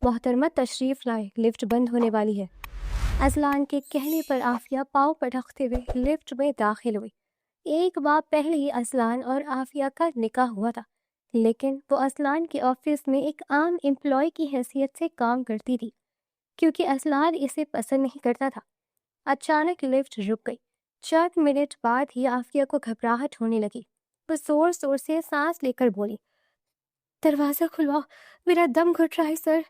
محترمہ تشریف لائے، لفٹ بند ہونے والی ہے۔ اذلان کے کہنے پر عافیہ پاؤں پٹکتے ہوئے لفٹ میں داخل ہوئی۔ ایک ماہ پہلے ہی اذلان اور عافیہ کا نکاح ہوا تھا، لیکن وہ اذلان کے آفس میں ایک عام امپلائی کی حیثیت سے کام کرتی تھی کیونکہ اذلان اسے پسند نہیں کرتا تھا۔ اچانک لفٹ رک گئی۔ چند منٹ بعد ہی عافیہ کو گھبراہٹ ہونے لگی۔ وہ زور زور سے سانس لے کر بولی، دروازہ کھلواؤ، میرا دم گھٹ رہا ہے سر۔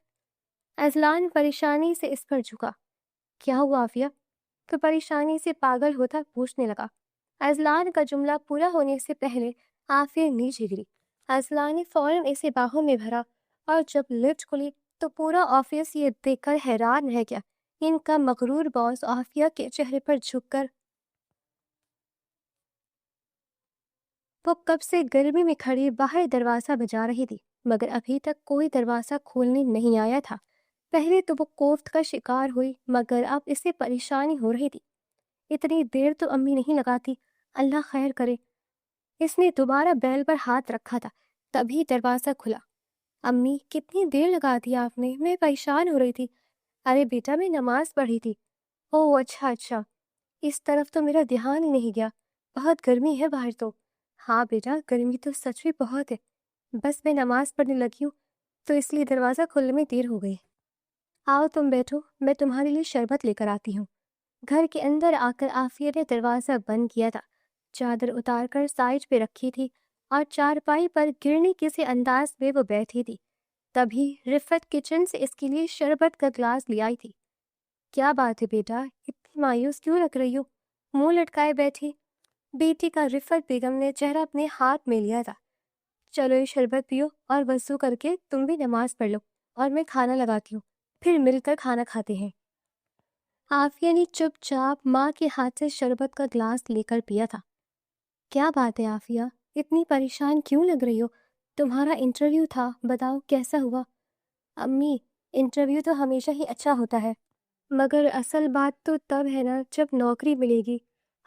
اذلان پریشانی سے اس پر جھکا۔ کیا ہوا عافیہ؟ تو پریشانی سے پاگل ہوتا پوچھنے لگا۔ اذلان کا جملہ پورا ہونے سے پہلے عافیہ نیچے گری۔ اذلان نے فوراً اسے باہوں میں بھرا اور جب لفٹ کھلی تو پورا آفس یہ دیکھ کر حیران رہ گیا۔ ان کا مغرور باس عافیہ کے چہرے پر جھک کر وہ کب سے گرمی میں کھڑی باہر دروازہ بجا رہی تھی، مگر ابھی تک کوئی دروازہ کھولنے نہیں آیا تھا۔ پہلے تو وہ کوفت کا شکار ہوئی، مگر اب اسے پریشانی ہو رہی تھی۔ اتنی دیر تو امی نہیں لگاتی، اللہ خیر کرے۔ اس نے دوبارہ بیل پر ہاتھ رکھا تھا، تبھی دروازہ کھلا۔ امی کتنی دیر لگا دی آپ نے، میں پریشان ہو رہی تھی۔ ارے بیٹا میں نماز پڑھی تھی۔ اوہ اچھا، اس طرف تو میرا دھیان ہی نہیں گیا، بہت گرمی ہے باہر تو۔ ہاں بیٹا گرمی تو سچ میں بہت ہے، بس میں نماز پڑھنے لگی ہوں تو اس لیے دروازہ کھلنے میں دیر ہو گئی۔ آؤ تم بیٹھو، میں تمہارے لیے شربت لے کر آتی ہوں۔ گھر کے اندر آ کر عافیہ نے دروازہ بند کیا تھا، چادر اتار کر سائڈ پہ رکھی تھی اور چارپائی پر گرنے کسی انداز میں وہ بیٹھی تھی۔ تبھی رفت کچن سے اس کے لیے شربت کا گلاس لے آئی تھی۔ کیا بات ہے بیٹا، اتنی مایوس کیوں لگ رہی ہو؟ منہ لٹکائے بیٹھی۔ بیٹی کا رفت بیگم نے چہرہ اپنے ہاتھ میں لیا تھا۔ چلو یہ شربت پیو اور وضو کر کے تم بھی نماز پڑھ لو، اور میں کھانا لگاتی ہوں، پھر مل کر کھانا کھاتے ہیں۔ عافیہ نے چپ چاپ ماں کے ہاتھ سے شربت کا گلاس لے کر پیا تھا۔ کیا بات ہے عافیہ، اتنی پریشان کیوں لگ رہی ہو؟ تمہارا انٹرویو تھا، بتاؤ کیسا ہوا؟ امی انٹرویو تو ہمیشہ ہی اچھا ہوتا ہے، مگر اصل بات تو تب ہے نا جب نوکری ملے گی۔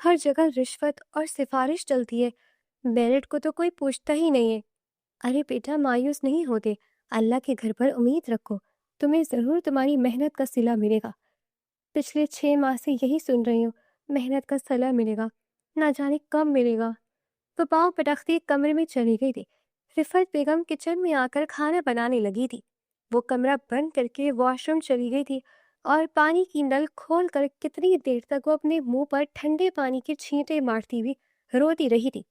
ہر جگہ رشوت اور سفارش چلتی ہے، میرٹ کو تو کوئی پوچھتا ہی نہیں ہے۔ ارے بیٹا مایوس نہیں ہوتے، اللہ کے گھر پر امید رکھو، تمہیں ضرور تمہاری محنت کا صلہ ملے گا۔ پچھلے 6 ماہ سے یہی سن رہی ہوں، محنت کا صلہ ملے گا، نہ جانے کب ملے گا۔ وہ پاؤں پٹکتی کمرے میں چلی گئی تھی۔ رفت بیگم کچن میں آ کر کھانا بنانے لگی تھی۔ وہ کمرہ بند کر کے واش روم چلی گئی تھی اور پانی کی نل کھول کر کتنی دیر تک وہ اپنے منہ پر ٹھنڈے پانی کے چھینٹے مارتی ہوئی روتی رہی تھی۔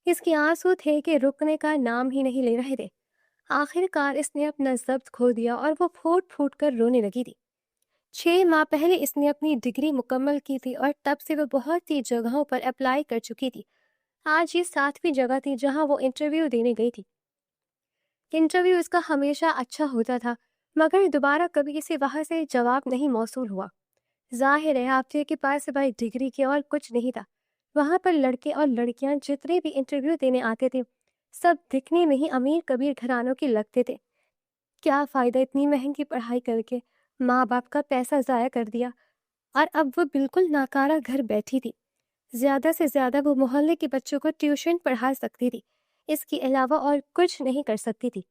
اس کے آنسو تھے کہ رکنے کا نام ہی نہیں لے رہے تھے۔ آخر کار اس نے اپنا ضبط کھو دیا اور وہ پھوٹ پھوٹ کر رونے لگی تھی۔ 6 ماہ پہلے اس نے اپنی ڈگری مکمل کی تھی اور تب سے وہ بہت سی جگہوں پر اپلائی کر چکی تھی۔ آج یہ 7ویں جگہ تھی جہاں وہ انٹرویو دینے گئی تھی۔ انٹرویو اس کا ہمیشہ اچھا ہوتا تھا، مگر دوبارہ کبھی کسی وہاں سے جواب نہیں موصول ہوا۔ ظاہر ہے عافیہ کے پاس سوائے ڈگری کے اور کچھ نہیں تھا۔ وہاں پر لڑکے اور لڑکیاں جتنے بھی انٹرویو دینے آتے تھے، سب دکھنے میں ہی امیر کبیر گھرانوں کے لگتے تھے۔ کیا فائدہ اتنی مہنگی پڑھائی کر کے، ماں باپ کا پیسہ ضائع کر دیا، اور اب وہ بالکل ناکارہ گھر بیٹھی تھی۔ زیادہ سے زیادہ وہ محلے کے بچوں کو ٹیوشن پڑھا سکتی تھی، اس کے علاوہ اور کچھ نہیں کر سکتی تھی۔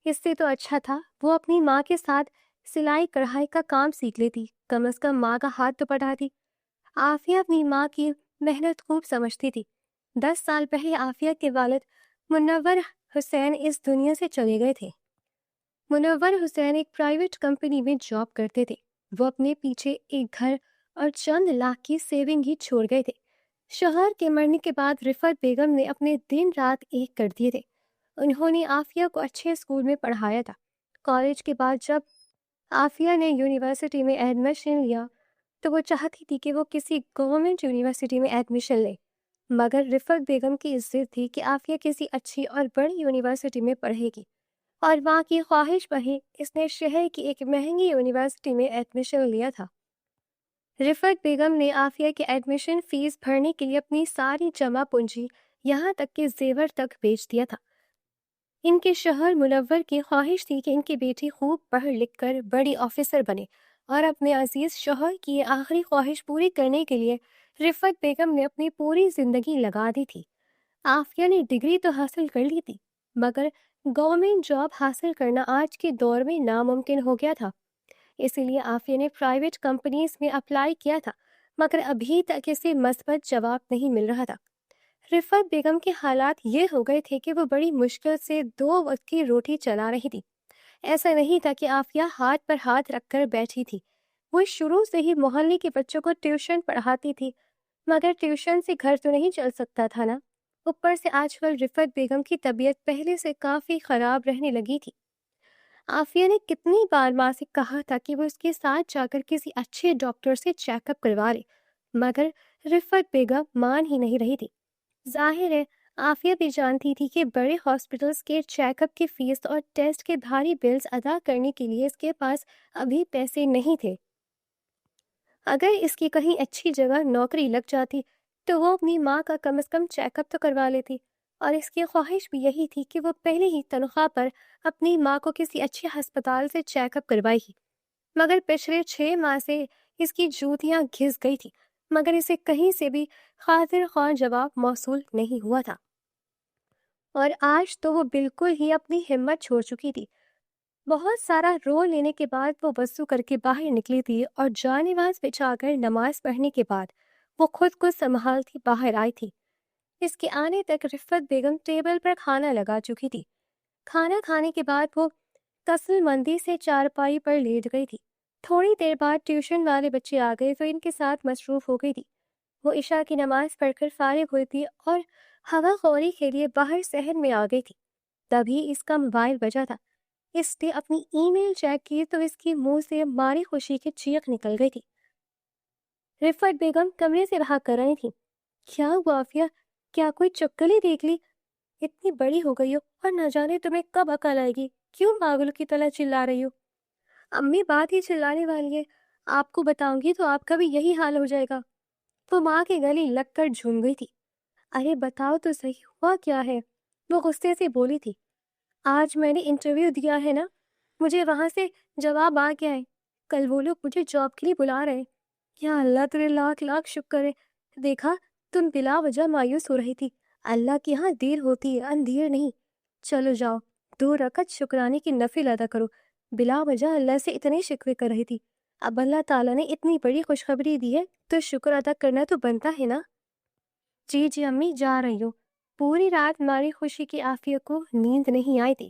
اس سے تو اچھا تھا وہ اپنی ماں کے ساتھ سلائی کڑھائی کا کام سیکھ لیتی، کم از کم ماں کا ہاتھ تو پڑھاتی۔ عافیہ اپنی ماں کی محنت خوب سمجھتی تھی۔ 10 سال پہلے عافیہ کے والد منور حسین اس دنیا سے چلے گئے تھے۔ منور حسین ایک پرائیویٹ کمپنی میں جاب کرتے تھے۔ وہ اپنے پیچھے ایک گھر اور چند لاکھ کی سیونگ ہی چھوڑ گئے تھے۔ شوہر کے مرنے کے بعد رفت بیگم نے اپنے دن رات ایک کر دیے تھے۔ انہوں نے عافیہ کو اچھے اسکول میں پڑھایا تھا۔ کالج کے بعد جب عافیہ نے یونیورسٹی میں ایڈمیشن لیا تو وہ چاہتی تھی کہ وہ کسی گورنمنٹ یونیورسٹی میں ایڈمیشن لے، مگر رفت بیگم کی ضد تھی کہ عافیہ کسی اچھی اور بڑی یونیورسٹی میں پڑھے گی، اور ماں کی خواہش پر ہی اس نے شہر کی ایک مہنگی یونیورسٹی میں ایڈمیشن لیا تھا۔ رفت بیگم نے عافیہ کی ایڈمیشن فیس بھرنے کے لیے اپنی ساری جمع پونجی یہاں تک کہ زیور تک بیچ دیا تھا۔ ان کے شوہر منور کی خواہش تھی کہ ان کی بیٹی خوب پڑھ لکھ کر بڑی آفیسر بنے، اور اپنے عزیز شوہر کی یہ آخری خواہش پوری کرنے کے لیے رفت بیگم نے اپنی پوری زندگی لگا دی تھی۔ عافیہ نے ڈگری تو حاصل کر لی تھی، مگر گورنمنٹ جاب حاصل کرنا آج کے دور میں ناممکن ہو گیا تھا، اسی لیے عافیہ نے پرائیویٹ کمپنیز میں اپلائی کیا تھا، مگر ابھی تک اسے مثبت جواب نہیں مل رہا تھا۔ رفعت بیگم کے حالات یہ ہو گئے تھے کہ وہ بڑی مشکل سے 2 وقت کی روٹی چلا رہی تھی۔ ایسا نہیں تھا کہ عافیہ ہاتھ پر ہاتھ رکھ کر بیٹھی تھی، وہ شروع سے ہی محلے کے بچوں کو ٹیوشن پڑھاتی تھی، مگر ٹیوشن سے گھر تو نہیں چل سکتا تھا نا۔ اوپر سے آج کل رفعت بیگم کی طبیعت پہلے سے کافی خراب رہنے لگی تھی۔ عافیہ نے کتنی بار ماں سے کہا تھا کہ وہ اس کے ساتھ جا کر کسی اچھے ڈاکٹر سے چیک اپ کروا لے، مگر رفعت بیگم مان ہی نہیں رہی تھی۔ ظاہر ہے عافیہ بھی جانتی تھی کہ بڑے ہاسپٹلز کے چیک اپ کی فیس اور ٹیسٹ کے بھاری بلز ادا کرنے کے لیے اس کے پاس ابھی پیسے نہیں تھے۔ اگر اس کی کہیں اچھی جگہ نوکری لگ جاتی تو وہ اپنی ماں کا کم از کم چیک اپ تو کروا لیتی، اور اس کی خواہش بھی یہی تھی کہ وہ پہلے ہی تنخواہ پر اپنی ماں کو کسی اچھے ہسپتال سے چیک اپ کروائے گی۔ مگر پچھلے 6 ماہ سے اس کی جوتیاں گھس گئی تھی، مگر اسے کہیں سے بھی خاطر خواہ جواب موصول نہیں ہوا تھا، اور آج تو وہ بالکل ہی اپنی ہمت چھوڑ چکی تھی۔ بہت سارا رو لینے کے بعد وہ وضو کر کے باہر نکلی تھی، اور جانماز بچھا کر نماز پڑھنے کے بعد وہ خود کو سنبھالتی باہر آئی تھی۔ اس کے آنے تک رفعت بیگم ٹیبل پر کھانا لگا چکی تھی۔ کھانا کھانے کے بعد وہ کسل مندی سے چارپائی پر لیٹ گئی تھی۔ تھوڑی دیر بعد ٹیوشن والے بچے آ گئے تو ان کے ساتھ مصروف ہو گئی تھی۔ وہ عشاء کی نماز پڑھ کر فارغ ہوئی تھی اور ہوا خوری کے لیے باہر صحن میں آ گئی تھی، تبھی اس کا موبائل بجا تھا۔ اس نے اپنی ای میل چیک کی تو اس کی منہ سے ماری خوشی کی چیخ نکل گئی تھی۔ رفعت بیگم کمرے سے بھاگ کر رہی تھی۔ کیا ہوا عافیہ؟ کیا کوئی چکلی دیکھ لی؟ اتنی بڑی ہو گئی ہو اور نہ جانے تمہیں کب عقل آئے گی، کیوں پاگل کی طرح چلا رہی ہو؟ امی بات ہی چلانے والی ہے، آپ کو بتاؤں گی تو آپ کا بھی یہی حال ہو جائے گا۔ وہ ماں کے گلے لگ کر جھوم گئی تھی۔ ارے بتاؤ تو صحیح، ہوا کیا ہے؟ وہ غصے سے بولی تھی۔ آج میں نے انٹرویو دیا ہے نا، مجھے وہاں سے جواب آ گیا ہے، کل وہ لوگ مجھے جاب کے لیے بلا رہے ہیں۔ یا اللہ تیرے لاکھ لاکھ شکر ہے، دیکھا تم بلا وجہ مایوس ہو رہی تھی، اللہ کے ہاں دیر ہوتی ہے اندھیر نہیں۔ چلو جاؤ 2 رکعت شکرانے کی نفل ادا کرو، بلا وجہ اللہ سے اتنے شکوے کر رہی تھی، اب اللہ تعالیٰ نے اتنی بڑی خوشخبری دی ہے تو شکر ادا کرنا تو بنتا ہے نا۔ جی جی امی جا رہی ہوں۔ پوری رات ماری خوشی کی عافیہ کو نیند نہیں آئی تھی۔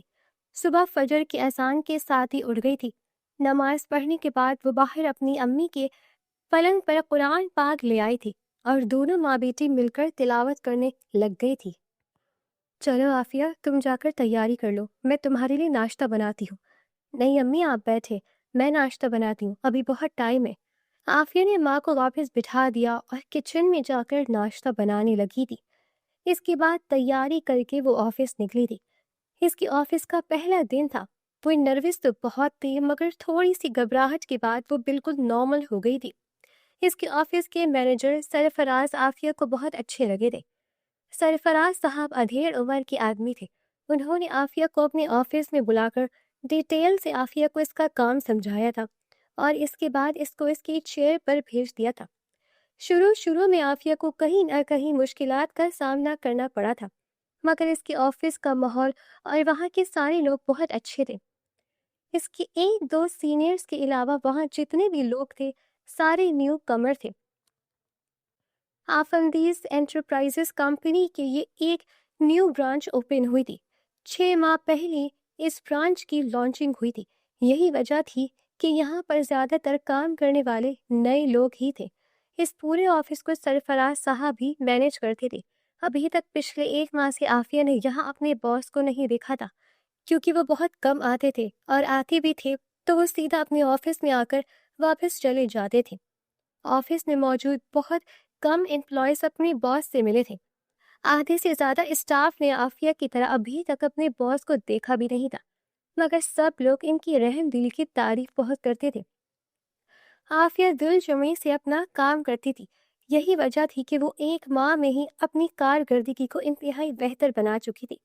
صبح فجر کی اذان کے ساتھ ہی اٹھ گئی تھی۔ نماز پڑھنے کے بعد وہ باہر اپنی امی کے پلنگ پر قرآن پاک لے آئی تھی اور دونوں ماں بیٹی مل کر تلاوت کرنے لگ گئی تھی۔ چلو عافیہ تم جا کر تیاری کر لو، میں تمہارے لیے ناشتہ بناتی ہوں۔ نہیں امی آپ بیٹھے، میں ناشتہ بناتی ہوں، ابھی بہت ٹائم ہے۔ عافیہ نے ماں کو واپس بٹھا دیا اور کچن میں جا کر ناشتہ بنانے لگی تھی۔ اس کے بعد تیاری کر کے وہ آفس نکلی تھی۔ اس کی آفس کا پہلا دن تھا۔ وہ نروس تو بہت تھی، مگر تھوڑی سی گھبراہٹ کے بعد وہ بالکل نارمل ہو گئی تھی۔ اس کے آفس کے مینیجر سرفراز عافیہ کو بہت اچھے لگے تھے۔ سرفراز صاحب ادھیڑ عمر کے آدمی تھے۔ انہوں نے عافیہ کو اپنے آفس میں بلا کر ڈیٹیل سے عافیہ کو اس کا کام سمجھایا تھا، اور اس کے بعد اس کو اس کی چیئر پر بھیج دیا تھا۔ شروع میں عافیہ کو کہیں نہ کہیں مشکلات کا سامنا کرنا پڑا تھا، مگر اس کے آفس کا ماحول اور وہاں کے سارے لوگ بہت اچھے تھے۔ اس کے 1-2 سینئرز کے علاوہ وہاں جتنے بھی لوگ تھے سارے نیو کمر تھے۔ آفندیز انٹرپرائزز کمپنی کے یہ ایک نیو برانچ اوپن ہوئی تھی۔ 6 ماہ پہلے اس برانچ کی لانچنگ ہوئی تھی۔ یہی وجہ تھی کہ یہاں پر زیادہ تر کام کرنے والے نئے لوگ ہی تھے۔ اس پورے آفس کو سرفراز صاحب ہی مینیج کرتے تھے۔ ابھی تک پچھلے 1 ماہ سے عافیہ نے یہاں اپنے باس کو نہیں دیکھا تھا، کیونکہ وہ بہت کم آتے تھے، اور آتے بھی تھے تو وہ سیدھا اپنے آفس میں آ کر واپس چلے جاتے تھے۔ آفس میں موجود بہت کم امپلائیز اپنے باس سے ملے تھے۔ آدھے سے زیادہ اسٹاف نے عافیہ کی طرح ابھی تک اپنے باس کو دیکھا بھی نہیں تھا، مگر سب لوگ ان کی رحم دلی کی تعریف بہت کرتے تھے۔ عافیہ دل جمعی سے اپنا کام کرتی تھی، یہی وجہ تھی کہ وہ 1 ماہ میں ہی اپنی کارکردگی کو انتہائی بہتر بنا چکی تھی۔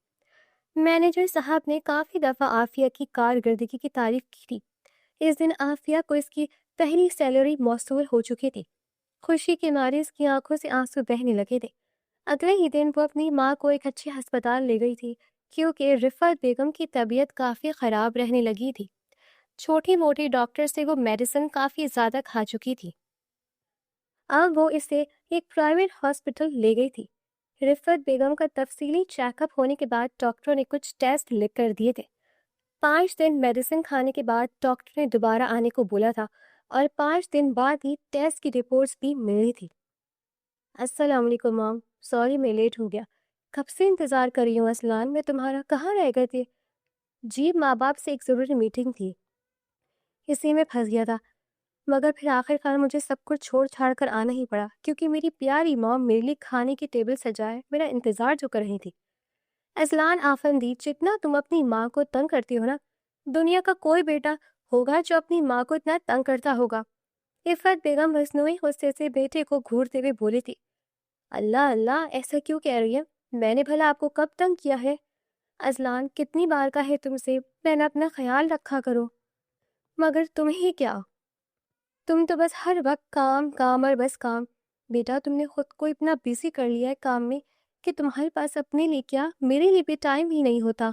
مینیجر صاحب نے کافی دفعہ عافیہ کی کارکردگی کی تعریف کی تھی۔ اس دن عافیہ کو اس کی پہلی سیلری موصول ہو چکی تھی۔ خوشی کے مارے اس کی آنکھوں سے آنسو بہنے لگے تھے۔ اگلے ہی دن وہ اپنی ماں کو ایک اچھے ہسپتال لے گئی تھی، کیونکہ رفعت بیگم کی طبیعت کافی خراب رہنے لگی تھی۔ چھوٹی موٹی ڈاکٹر سے وہ میڈیسن کافی زیادہ کھا چکی تھی۔ اب وہ اسے ایک پرائیویٹ ہاسپٹل لے گئی تھی۔ رفعت بیگم کا تفصیلی چیک اپ ہونے کے بعد ڈاکٹروں نے کچھ ٹیسٹ لکھ کر دیے تھے۔ 5 دن میڈیسن کھانے کے بعد ڈاکٹر نے دوبارہ آنے کو بولا تھا اور 5 دن بعد ہی ٹیسٹ کی رپورٹس بھی مل رہی تھی۔ السلام علیکم مام، سوری میں لیٹ ہو گیا، کب سے انتظار کر رہی ہوں اسلان، میں تمہارا کہاں رہ گئے تھے؟ جی ماں باپ سے ایک ضروری میٹنگ تھی، اسی میں پھنس گیا تھا، مگر پھر آخر کار مجھے سب کچھ چھوڑ چھاڑ کر آنا ہی پڑا کیونکہ میری پیاری مام میرے لیے کھانے کی ٹیبل سجائے میرا انتظار جو کر رہی تھی۔ اسلان آفندی، جتنا تم اپنی ماں کو تنگ کرتی ہو نا، دنیا کا کوئی بیٹا ہوگا جو اپنی ماں کو اتنا تنگ کرتا ہوگا۔ رفعت بیگم مصنوعی غصے سے بیٹے کو گھورتے ہوئے بولی تھی۔ اللہ اللہ، ایسا کیوں کہہ رہی ہے؟ میں نے بھلا آپ کو کب تنگ کیا ہے؟ اسلان، کتنی بار کا ہے تم سے میں اپنا خیال رکھا کرو، مگر تمہیں کیا، تم تو بس ہر وقت کام کام اور بس کام۔ بیٹا تم نے خود کو اتنا بیزی کر لیا ہے کام میں کہ تمہارے پاس اپنے لیے کیا میرے لیے بھی ٹائم ہی نہیں ہوتا۔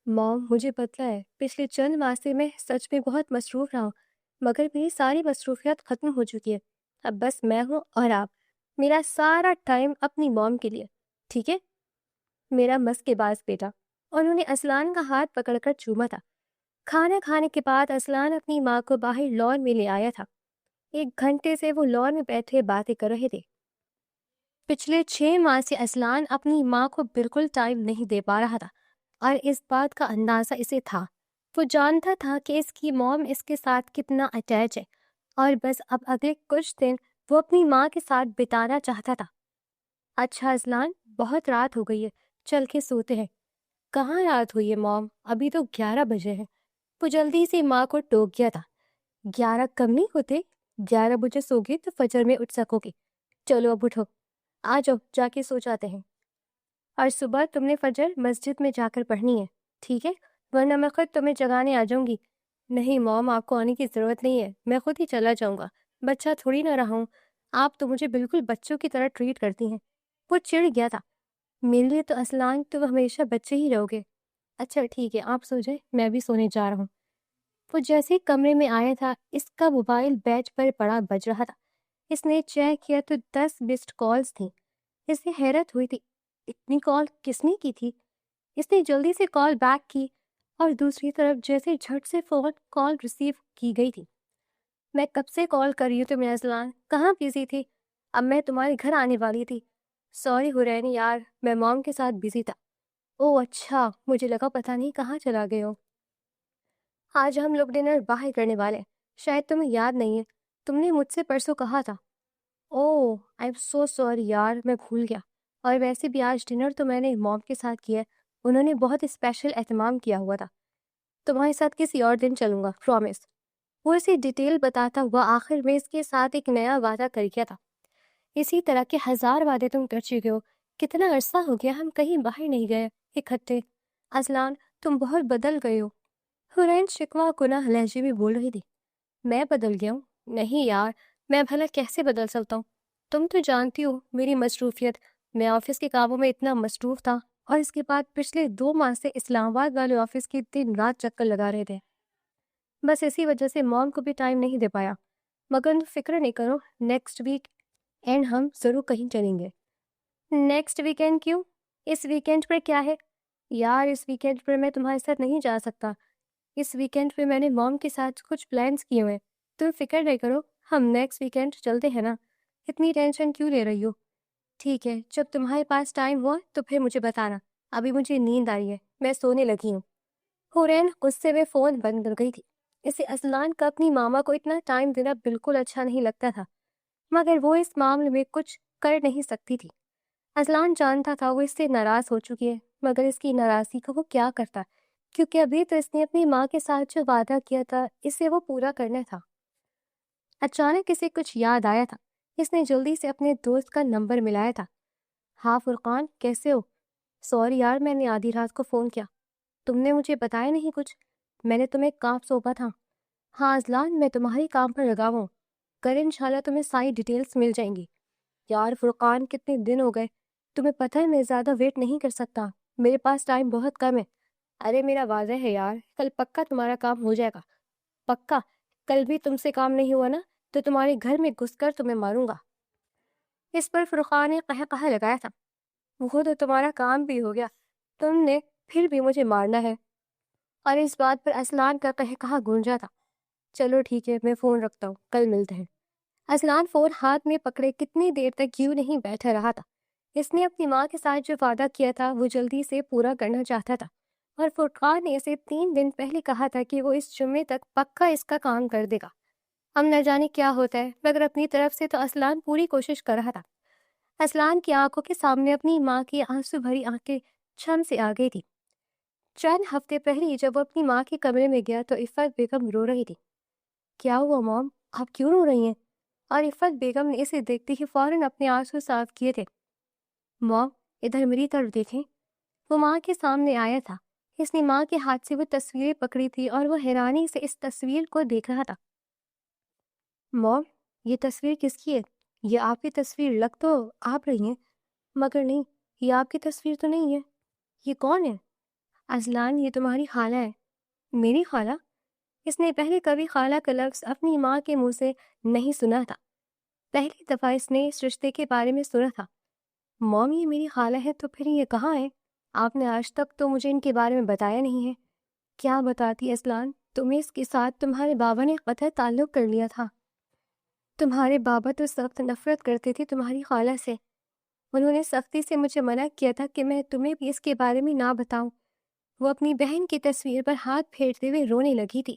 مام مجھے پتہ ہے پچھلے چند ماہ سے میں سچ میں بہت مصروف رہا ہوں، مگر میری ساری مصروفیات ختم ہو چکی ہے، اب بس میں ہوں اور آپ، میرا سارا ٹائم اپنی مام کے لیے، ٹھیک ہے؟ میرا مس کے باز بیٹا۔ انہوں نے اسلان کا ہاتھ پکڑ کر چوما تھا۔ کھانا کھانے کے بعد اسلان اپنی ماں کو باہر لان میں لے آیا تھا۔ 1 گھنٹے سے وہ لان میں بیٹھے باتیں کر رہے تھے۔ پچھلے 6 ماہ سے اسلان اپنی ماں کو بالکل ٹائم نہیں دے پا رہا تھا اور اس بات کا اندازہ اسے تھا۔ وہ جانتا تھا کہ اس کی موم اس کے ساتھ کتنا اٹیچ ہے اور بس اب اگلے کچھ دن وہ اپنی ماں کے ساتھ بتانا چاہتا تھا۔ اچھا اسلان، بہت رات ہو گئی ہے، چل کے سوتے ہیں۔ کہاں رات ہوئی ہے موم، ابھی تو 11 بجے ہیں۔ وہ جلدی سے ماں کو ٹوک گیا تھا۔ 11 کم نہیں ہوتے، 11 بجے سو گے تو فجر میں اٹھ سکو گے۔ چلو اب اٹھو، آ جاؤ جا کے سو جاتے ہیں، اور صبح تم نے فجر مسجد میں جا کر پڑھنی ہے، ٹھیک ہے؟ ورنہ میں خود تمہیں جگانے آ جاؤں گی۔ نہیں موم، آپ کو آنے کی ضرورت نہیں ہے، میں خود ہی چلا جاؤں گا، بچہ تھوڑی نہ رہا ہوں، آپ تو مجھے بالکل بچوں کی طرح ٹریٹ کرتی ہیں۔ وہ چڑ گیا تھا۔ میرے لیے تو اسلان تم ہمیشہ بچے ہی رہو گے۔ اچھا ٹھیک ہے، آپ سو جائیں، میں بھی سونے جا رہا ہوں۔ وہ جیسے کمرے میں آیا تھا اس کا موبائل بیڈ پر پڑا بج رہا تھا۔ اس نے چیک کیا تو 10 مسڈ کالز تھیں۔ اسے حیرت ہوئی تھی، اتنی کال کس نے کی تھی؟ اس نے جلدی سے کال بیک کی اور دوسری طرف جیسے جھٹ سے فون کال ریسیو کی گئی تھی۔ میں کب سے کال کر رہی ہوں تمہیں اسلان، کہاں بزی تھی؟ اب میں تمہارے گھر آنے والی تھی۔ سوری حرین یار، میں موم کے ساتھ بزی تھا۔ او اچھا، مجھے لگا پتہ نہیں کہاں چلا گئے ہو۔ آج ہم لوگ ڈنر باہر کرنے والے، شاید تمہیں یاد نہیں ہے، تم نے مجھ سے پرسوں کہا تھا۔ اوہ آئی ایم سو سوری یار، میں بھول گیا، اور ویسے بھی آج ڈنر تو میں نے موم کے ساتھ کیا ہے، انہوں نے بہت اسپیشل اہتمام کیا ہوا تھا۔ تمہارے ساتھ کسی اور دن چلوں گا، پرومس۔ وہ اسے ڈیٹیل بتاتا ہوا آخر میں اس کے ساتھ ایک نیا وعدہ کر گیا تھا۔ اسی طرح کے 1000 وعدے تم کر چکے ہو، کتنا عرصہ ہو گیا ہم کہیں باہر نہیں گئے اکٹھے۔ اسلان تم بہت بدل گئے ہو۔ حرین شکوہ گناہ لہجے میں بول رہی تھی۔ میں بدل گیا ہوں؟ نہیں یار، میں بھلا کیسے بدل سکتا ہوں؟ تم تو جانتی ہو میری مصروفیت، میں آفس کے کاموں میں اتنا مصروف تھا، اور اس کے بعد پچھلے 2 ماہ سے اسلام آباد والے آفس کی دن رات چکر لگا رہے تھے، بس اسی وجہ سے موم کو بھی ٹائم نہیں دے پایا۔ مگر فکر نہیں کرو، نیکسٹ ویک اینڈ ہم ضرور کہیں چلیں گے۔ نیکسٹ ویکینڈ کیوں؟ اس ویکینڈ پر کیا ہے؟ یار اس ویکینڈ پر میں تمہارے ساتھ نہیں جا سکتا، اس ویکینڈ پہ میں نے موم کے ساتھ کچھ پلانس کیے ہوئے، تم فکر نہیں کرو، ہم نیکسٹ ویکینڈ چلتے ہیں نا، اتنی ٹینشن کیوں لے رہی ہو؟ ٹھیک ہے، جب تمہارے پاس ٹائم ہوا تو پھر مجھے بتانا، ابھی مجھے نیند آ رہی ہے، میں سونے لگی ہوں۔ حورین غصے میں فون بند کر گئی تھی۔ اسے اسلان کا اپنی ماما کو اتنا ٹائم دینا بالکل اچھا نہیں لگتا تھا، مگر وہ اس معاملے میں کچھ کر نہیں سکتی تھی۔ اسلان جانتا تھا وہ اس سے ناراض ہو چکی ہے، مگر اس کی ناراضگی کو وہ کیا کرتا، کیونکہ ابھی تو اس نے اپنی ماں کے ساتھ جو وعدہ کیا تھا اسے وہ پورا کرنا تھا۔ اچانک اسے کچھ یاد آیا تھا۔ اس نے جلدی سے اپنے دوست کا نمبر ملایا تھا۔ ہاں فرقان، کیسے ہو؟ سوری یار، میں نے آدھی رات کو فون کیا، تم نے مجھے بتایا نہیں کچھ، میں نے تمہیں کام سونپا تھا۔ ہاں اسلان، میں تمہاری کام پر لگا ہوں، کل انشاءاللہ تمہیں ساری ڈیٹیلز مل جائیں گی۔ یار فرقان، کتنے دن ہو گئے، تمہیں پتہ ہے میں زیادہ ویٹ نہیں کر سکتا، میرے پاس ٹائم بہت کم ہے۔ ارے میرا واضح ہے یار، کل پکا تمہارا کام ہو جائے گا۔ پکا؟ کل بھی تم سے کام نہیں ہوا نا تو تمہارے گھر میں گھس کر تمہیں ماروں گا۔ اس پر فرقان نے قہقہہ لگایا تھا۔ وہ تو تمہارا کام بھی ہو گیا، تم نے پھر بھی مجھے مارنا ہے۔ اور اس بات پر اصلان کا قہقہہ گونجا تھا۔ چلو ٹھیک ہے، میں فون رکھتا ہوں، کل ملتے ہیں۔ اصلان فون ہاتھ میں پکڑے کتنی دیر تک یوں نہیں بیٹھا رہا تھا۔ اس نے اپنی ماں کے ساتھ جو وعدہ کیا تھا وہ جلدی سے پورا کرنا چاہتا تھا، اور فرقان نے اسے 3 دن پہلے کہا تھا کہ وہ اس جمعے تک پکا اس کا کام کر دے گا۔ ہم نہ جانے کیا ہوتا ہے، مگر اپنی طرف سے تو اصلان پوری کوشش کر رہا تھا۔ اصلان کی آنکھوں کے سامنے اپنی ماں کی آنسو بھری آنکھیں چھم سے آ گئی تھی۔ چند ہفتے پہلے جب وہ اپنی ماں کے کمرے میں گیا تو عفت بیگم رو رہی تھی۔ کیا ہوا مام، آپ کیوں رو رہی ہیں؟ اور عفت بیگم نے اسے دیکھتے ہی فوراً اپنے آنسو صاف کیے تھے۔ ماں ادھر میری طرف دیکھیں۔ وہ ماں کے سامنے آیا تھا۔ اس نے ماں کے ہاتھ سے وہ تصویریں پکڑی تھی اور وہ حیرانی سے اس تصویر کو دیکھ رہا تھا۔ ماں یہ تصویر کس کی ہے؟ یہ آپ کی تصویر لگ تو آپ رہی ہیں، مگر نہیں، یہ آپ کی تصویر تو نہیں ہے۔ یہ کون ہے؟ اصلان یہ تمہاری خالہ ہے۔ میری خالہ؟ اس نے پہلے کبھی خالہ کا لفظ اپنی ماں کے منہ سے نہیں سنا تھا۔ پہلی دفعہ اس نے اس رشتے کے بارے میں سنا تھا۔ موم یہ میری خالہ ہے تو پھر یہ کہاں ہے؟ آپ نے آج تک تو مجھے ان کے بارے میں بتایا نہیں ہے۔ کیا بتاتی اصلان، تمہیں اس کے ساتھ تمہارے بابا نے قطع تعلق کر لیا تھا۔ تمہارے بابا تو سخت نفرت کرتے تھے تمہاری خالہ سے۔ انہوں نے سختی سے مجھے منع کیا تھا کہ میں تمہیں بھی اس کے بارے میں نہ بتاؤں۔ وہ اپنی بہن کی تصویر پر ہاتھ پھیرتے ہوئے رونے لگی تھی۔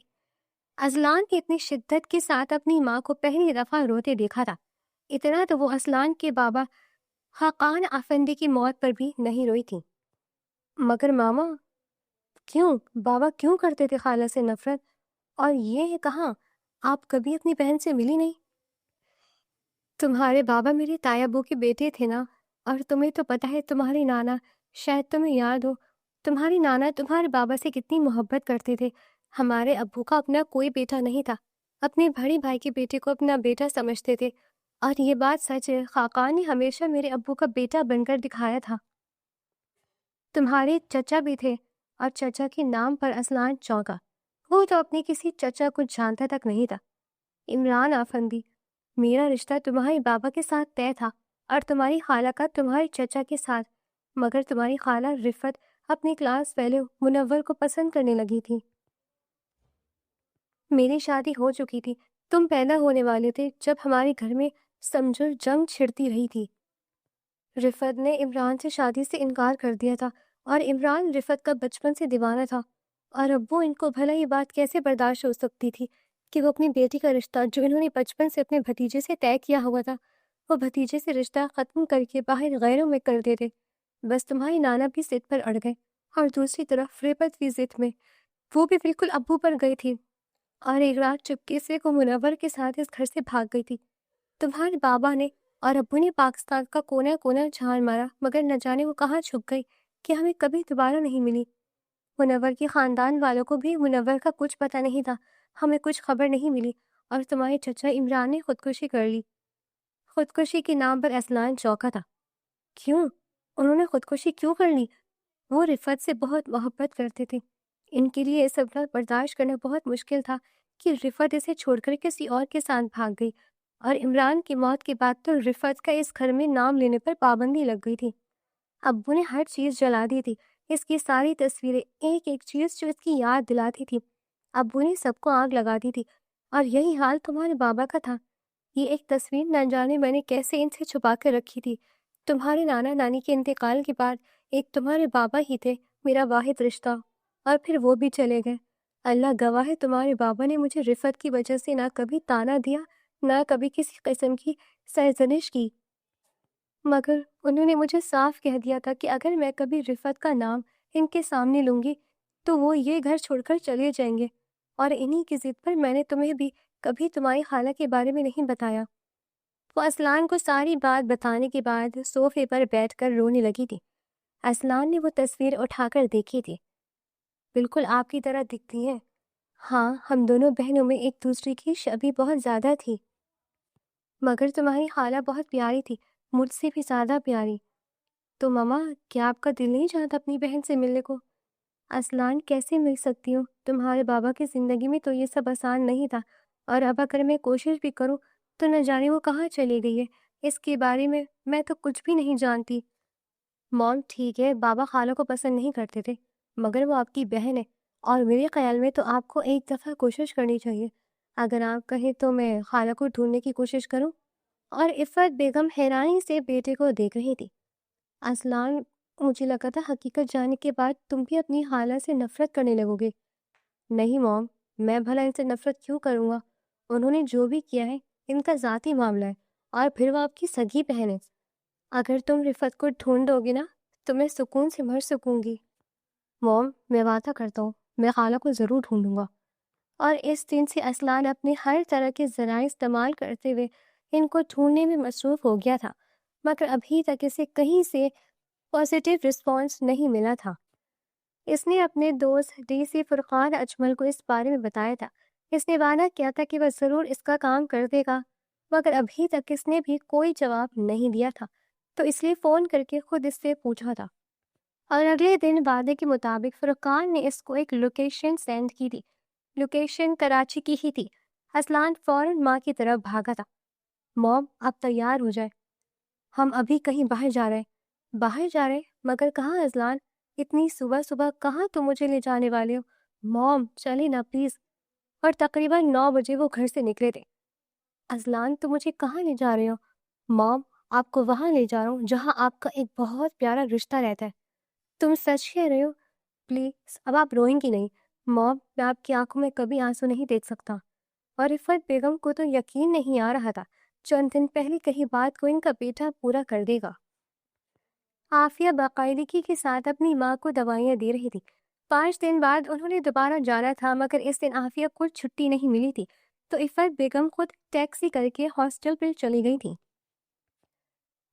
اصلان نے اتنی شدت کے ساتھ اپنی ماں کو پہلی دفعہ روتے دیکھا تھا۔ اتنا تو وہ اصلان کے بابا خاقان افندی کی موت پر بھی نہیں روئی تھی۔ مگر ماما کیوں؟ بابا کیوں کرتے تھے خالہ سے نفرت؟ اور یہ کہاں آپ کبھی اپنی بہن سے ملی نہیں؟ تمہارے بابا میرے تایا ابو کے بیٹے تھے نا، اور تمہیں تو پتہ ہے تمہاری نانا، شاید تمہیں یاد ہو، تمہاری نانا تمہارے بابا سے کتنی محبت کرتے تھے۔ ہمارے ابو کا اپنا کوئی بیٹا نہیں تھا، اپنے بڑے بھائی کے بیٹے کو اپنا بیٹا سمجھتے تھے، اور یہ بات سچ ہے، خاقان نے ہمیشہ میرے ابو کا بیٹا بن کر دکھایا تھا۔ تمہارے چچا بھی تھے، اور چچا کے نام پر اصلان چونکا۔ وہ تو اپنے کسی چچا کو جانتا تک نہیں تھا۔ عمران آفندی، میرا رشتہ تمہارے بابا کے ساتھ طے تھا، اور تمہاری خالہ کا تمہارے چچا کے ساتھ، مگر تمہاری خالہ رفت اپنی کلاس فیلو منور کو پسند کرنے لگی تھی۔ میری شادی ہو چکی تھی، تم پیدا ہونے والے تھے جب ہمارے گھر میں سمجھو جنگ چھڑتی رہی تھی۔ رفت نے عمران سے شادی سے انکار کر دیا تھا، اور عمران رفت کا بچپن سے دیوانہ تھا، اور ابو ان کو بھلا یہ بات کیسے برداشت ہو سکتی تھی کہ وہ اپنی بیٹی کا رشتہ جو انہوں نے بچپن سے اپنے بھتیجے سے طے کیا ہوا تھا، وہ بھتیجے سے رشتہ ختم کر کے باہر غیروں میں کر دیتے۔ بس تمہاری نانا بھی ضد پر اڑ گئے، اور دوسری طرف رفت بھی ضد میں، وہ بھی بالکل ابو پر گئی تھی، اور ایک رات چپکے سے وہ منور کے ساتھ اس گھر سے بھاگ گئی تھی۔ تمہارے بابا نے اور ابو نے پاکستان کا کونا کونا جھان مارا، مگر نہ جانے وہ کہاں چھپ گئی کہ ہمیں کبھی دوبارہ نہیں ملی۔ منور کے خاندان والوں کو بھی منور کا کچھ پتہ نہیں تھا، ہمیں کچھ خبر نہیں ملی، اور تمہارے چچا عمران نے خودکشی کر لی۔ خودکشی کے نام پر اصلان چونکا تھا۔ کیوں؟ انہوں نے خودکشی کیوں کر لی؟ وہ رفت سے بہت محبت کرتے تھے۔ ان کے لیے یہ سب برداشت کرنا بہت مشکل تھا کہ رفت اسے چھوڑ کر کسی اور کے ساتھ بھاگ گئی، اور عمران کی موت کے بعد تو رفت کا اس گھر میں نام لینے پر پابندی لگ گئی تھی۔ ابو نے ہر چیز جلا دی تھی، اس کی ساری تصویریں، ایک ایک چیز جو اس کی یاد دلاتی تھی، ابو نے سب کو آگ لگا دی تھی، اور یہی حال تمہارے بابا کا تھا۔ یہ ایک تصویر نہ جانے میں نے کیسے ان سے چھپا کر رکھی تھی۔ تمہارے نانا نانی کے انتقال کے بعد ایک تمہارے بابا ہی تھے میرا واحد رشتہ، اور پھر وہ بھی چلے گئے۔ اللہ گواہ ہے تمہارے بابا نے مجھے رفت کی وجہ سے نہ کبھی تانا دیا، نہ کبھی کسی قسم کی سرزنش کی، مگر انہوں نے مجھے صاف کہہ دیا تھا کہ اگر میں کبھی رفت کا نام ان کے سامنے لوں گی تو وہ یہ گھر چھوڑ کر چلے جائیں گے، اور انہی کی ضد پر میں نے تمہیں بھی کبھی تمہاری خالہ کے بارے میں نہیں بتایا۔ وہ اصلان کو ساری بات بتانے کے بعد صوفے پر بیٹھ کر رونے لگی تھی۔ اصلان نے وہ تصویر اٹھا کر دیکھی تھی۔ بالکل آپ کی طرح دکھتی ہیں۔ ہاں، ہم دونوں بہنوں میں ایک دوسرے کی شبیہ بہت زیادہ تھی، مگر تمہاری خالہ بہت پیاری تھی، مجھ سے بھی زیادہ پیاری۔ تو ماما کیا آپ کا دل نہیں چاہتا اپنی بہن سے ملنے کو؟ اصلان کیسے مل سکتی ہوں؟ تمہارے بابا کی زندگی میں تو یہ سب آسان نہیں تھا، اور اب اگر میں کوشش بھی کروں تو نہ جانے وہ کہاں چلی گئی ہے، اس کے بارے میں تو کچھ بھی نہیں جانتی۔ مام ٹھیک ہے، بابا خالہ کو پسند نہیں کرتے تھے، مگر وہ آپ کی بہن ہے، اور میرے خیال میں تو آپ کو ایک دفعہ کوشش کرنی چاہیے۔ اگر آپ کہیں تو میں خالہ کو ڈھونڈنے کی کوشش کروں؟ اور عفت بیگم حیرانی سے بیٹے کو دیکھ رہی تھی۔ اصلان مجھے لگا تھا حقیقت جاننے کے بعد تم بھی اپنی خالہ سے نفرت کرنے لگو گے۔ نہیں موم، میں بھلا ان سے نفرت کیوں کروں گا؟ انہوں نے جو بھی کیا ہے ان کا ذاتی معاملہ ہے، اور پھر وہ آپ کی سگی بہن ہے۔ اگر تم رفت کو ڈھونڈو گی نا تو میں سکون سے مر سکوں گی۔ موم میں وعدہ کرتا ہوں میں خالہ کو ضرور ڈھونڈوں گا۔ اور اس دن سے اصلان اپنے ہر طرح کے ذرائع استعمال کرتے ہوئے ان کو ڈھونڈنے میں مصروف ہو گیا تھا، مگر ابھی تک اسے کہیں سے پازیٹیو رسپانس نہیں ملا تھا۔ اس نے اپنے دوست ڈی سی فرقان اجمل کو اس بارے میں بتایا تھا۔ اس نے وعدہ کیا تھا کہ وہ ضرور اس کا کام کر دے گا، مگر ابھی تک اس نے بھی کوئی جواب نہیں دیا تھا، تو اس لیے فون کر کے خود اس سے پوچھا تھا۔ اور اگلے دن وعدے کے مطابق فرقان نے اس کو ایک لوکیشن سینڈ کی تھی۔ لوکیشن کراچی کی ہی تھی۔ اصلان فوراً ماں کی طرف بھاگا تھا۔ موم آپ تیار ہو جائے، ہم ابھی کہیں باہر جا رہے ہیں۔ باہر جا رہے؟ مگر کہاں اصلان؟ اتنی صبح صبح کہاں تم مجھے لے جانے والے ہو؟ موم چلے نا پلیز۔ اور تقریباً 9 بجے وہ گھر سے نکلے تھے۔ اصلان تم مجھے کہاں لے جا رہے ہو؟ موم آپ کو وہاں لے جا رہا ہوں جہاں آپ کا ایک بہت پیارا رشتہ رہتا ہے۔ تم سچ کہہ رہے ہو؟ پلیز اب آپ روئیں گی نہیں۔ موم میں آپ کی آنکھوں میں کبھی آنسو نہیں دیکھ سکتا۔ اور عفت بیگم کو تو یقین نہیں آ رہا تھا چند دن پہلے کہیں بات کو ان کا بیٹا پورا کر دے گا۔ عافیہ باقاعدگی کے ساتھ اپنی ماں کو دوائیاں دے رہی تھی۔ 5 دن بعد انہوں نے دوبارہ جانا تھا، مگر اس دن عافیہ کو چھٹی نہیں ملی تھی، تو عفت بیگم خود ٹیکسی کر کے ہاسٹل پر چلی گئی تھی۔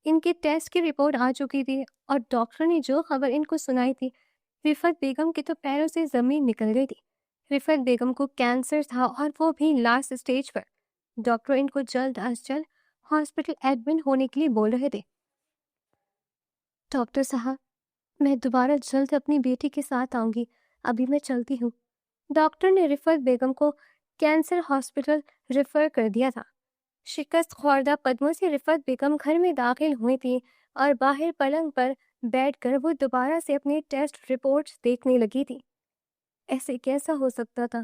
ان کے ٹیسٹ کی رپورٹ آ چکی تھی، اور ڈاکٹر نے جو خبر ان کو سنائی تھی، رفت بیگم کے تو پیروں سے زمین نکل گئی تھی۔ رفت بیگم کو کینسر تھا، اور وہ بھی لاسٹ سٹیج پر۔ ڈاکٹر ان کو جلد از جلد ہاسپٹل ایڈمٹ ہونے کے لیے بول رہے تھے۔ ڈاکٹر صاحب میں دوبارہ جلد اپنی بیٹی کے ساتھ آؤں گی، ابھی میں چلتی ہوں۔ ڈاکٹر نے رفت بیگم کو کینسر ہاسپٹل ریفر کر دیا تھا۔ شکست خوردہ قدموں سے رفت بیگم گھر میں داخل ہوئی تھی، اور باہر پلنگ پر بیٹھ کر وہ دوبارہ سے اپنے ٹیسٹ رپورٹس دیکھنے لگی تھی۔ ایسے کیسا ہو سکتا تھا؟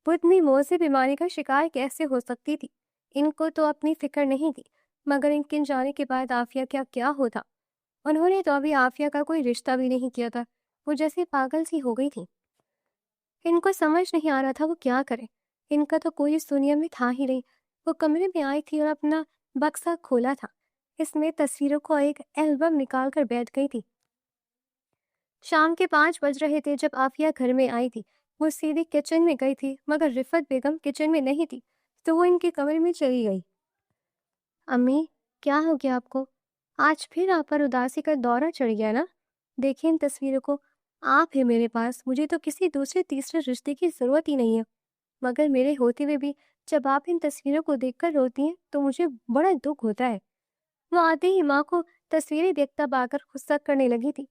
وہ اتنی موذی بیماری کا شکار کیسے ہو سکتی تھی؟ ان کو تو اپنی فکر نہیں تھی، مگر ان کے جانے کے بعد عافیہ کیا ہوتا؟ انہوں نے تو ابھی عافیہ کا کوئی رشتہ بھی نہیں کیا تھا۔ وہ جیسے پاگل سی ہو گئی تھی۔ ان کو سمجھ نہیں آ رہا تھا وہ کیا کرے۔ ان کا تو کوئی اس دنیا میں تھا ہی نہیں۔ وہ کمرے میں آئی تھی اور اپنا بکسا کھولا تھا۔ اس میں تصویروں کو ایک البم نکال کر بیٹھ گئی تھی۔ شام کے 5 بج رہے تھے جب عافیہ گھر میں آئی تھی۔ وہ سیدھی کچن میں گئی تھی، مگر رفت بیگم کچن میں نہیں تھی، تو وہ ان کے کمرے میں چلی گئی۔ امی کیا ہو گیا آپ کو؟ آج پھر آپ پر اداسی کا دورہ چڑھ گیا نا؟ دیکھیں ان تصویروں کو، آپ ہے میرے پاس، مجھے تو کسی دوسرے تیسرے رشتے کی ضرورت ہی نہیں ہے، مگر میرے ہوتے ہوئے بھی جب آپ ان تصویروں کو دیکھ کر روتی ہیں تو مجھے بڑا دکھ ہوتا ہے۔ وہ آتے ہی ماں کو تصویریں دیکھتا پا کر غصہ کرنے لگی تھی۔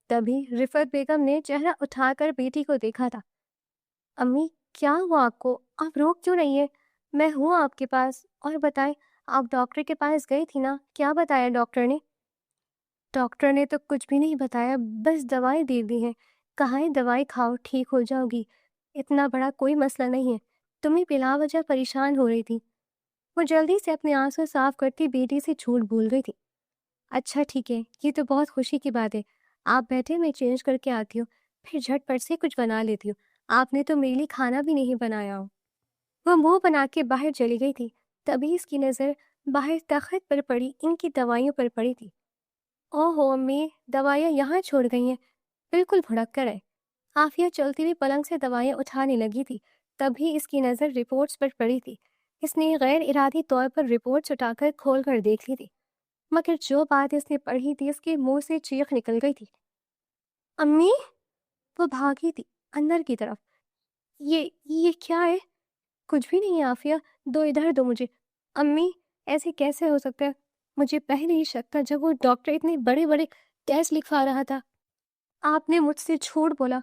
تبھی رفت بیگم نے چہرہ اٹھا کر بیٹی کو دیکھا تھا۔ امی کیا ہوا آپ کو؟ آپ رو کیوں نہیں ہے؟ میں ہوں آپ کے پاس، اور بتائیں آپ ڈاکٹر کے پاس گئی تھی نا، کیا بتایا ڈاکٹر نے؟ ڈاکٹر نے تو کچھ بھی نہیں بتایا، بس دوائی دے دی ہے، کہا ہے دوائی کھاؤ ٹھیک ہو جاؤ گی، اتنا بڑا کوئی مسئلہ نہیں ہے، تمہیں بلا وجہ پریشان ہو رہی تھی۔ وہ جلدی سے اپنے آنسو صاف کرتی بیٹی سے جھوٹ بول گئی تھی۔ اچھا ٹھیک ہے، یہ تو بہت خوشی کی بات ہے، آپ بیٹھے میں چینج کر کے آتی ہوں، پھر جھٹ پٹ سے کچھ بنا لیتی ہوں، آپ نے تو میرے لیے کھانا بھی نہیں بنایا ہو۔ وہ منہ بنا کے باہر چلی گئی تھی۔ تبھی اس کی نظر باہر تخت پر پڑی ان کی دوائیوں پر پڑی تھی۔ اوہ ہو امی، دوائیاں یہاں چھوڑ گئی ہیں، بالکل بھڑک کر ہے۔ عافیہ چلتی ہوئی پلنگ سے دوائیاں اٹھانے لگی تھی، تبھی اس کی نظر رپورٹس پر پڑی تھی۔ اس نے غیر ارادی طور پر رپورٹس اٹھا کر کھول کر دیکھ لی تھی، مگر جو بات اس نے پڑھی تھی اس کے منہ سے چیخ نکل گئی تھی۔ امی! وہ بھاگی تھی اندر کی طرف۔ یہ کیا ہے؟ کچھ بھی نہیں عافیہ، دو ادھر دو مجھے۔ امی ایسے کیسے ہو سکتا ہے؟ مجھے پہلے ہی شک تھا، جب وہ ڈاکٹر اتنے بڑے بڑے ٹیسٹ لکھوا رہا تھا۔ آپ نے مجھ سے جھوٹ بولا۔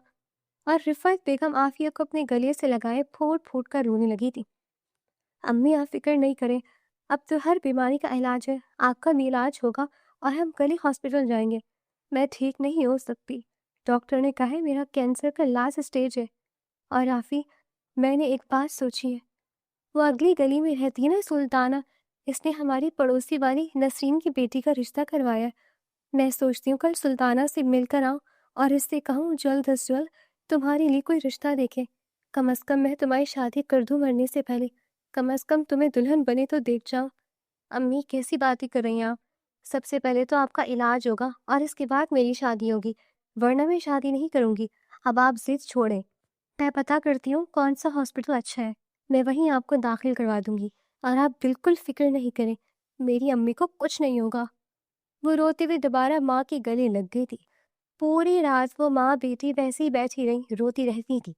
اور رفعت بیگم عافیہ کو اپنے گلے سے لگائے پھوٹ پھوٹ کر رونے لگی تھی۔ امی آپ فکر نہیں کریں، اب تو ہر بیماری کا علاج ہے، آپ کا بھی علاج ہوگا اور ہم کل ہی ہاسپٹل جائیں گے۔ میں ٹھیک نہیں ہو سکتی، ڈاکٹر نے کہا ہے میرا کینسر کا لاسٹ اسٹیج ہے۔ اور آفی، میں نے ایک بات سوچی ہے، وہ اگلی گلی میں رہتی ہے نا سلطانہ، اس نے ہماری پڑوسی والی نسرین کی بیٹی کا رشتہ کروایا ہے۔ میں سوچتی ہوں کل سلطانہ سے مل کر آؤں اور اس سے کہوں جلد از جلد تمہارے لیے کوئی رشتہ دیکھے۔ کم از کم میں تمہاری شادی کر دوں مرنے سے پہلے، کم از کم تمہیں دلہن بنے تو دیکھ جاؤ۔ امی کیسی باتیں کر رہی ہیں آپ؟ سب سے پہلے تو آپ کا علاج ہوگا اور اس کے بعد میری شادی ہوگی، ورنہ میں شادی نہیں کروں گی۔ اب آپ ضد چھوڑیں، میں پتہ کرتی ہوں کون سا ہاسپٹل اچھا ہے، میں وہیں آپ کو داخل کروا دوں گی، اور آپ بالکل فکر نہیں کریں، میری امی کو کچھ نہیں ہوگا۔ وہ روتے ہوئے دوبارہ ماں کے گلے لگ گئی تھی۔ پوری رات وہ ماں بیٹی ویسے ہی بیٹھی رہی، روتی رہتی تھی۔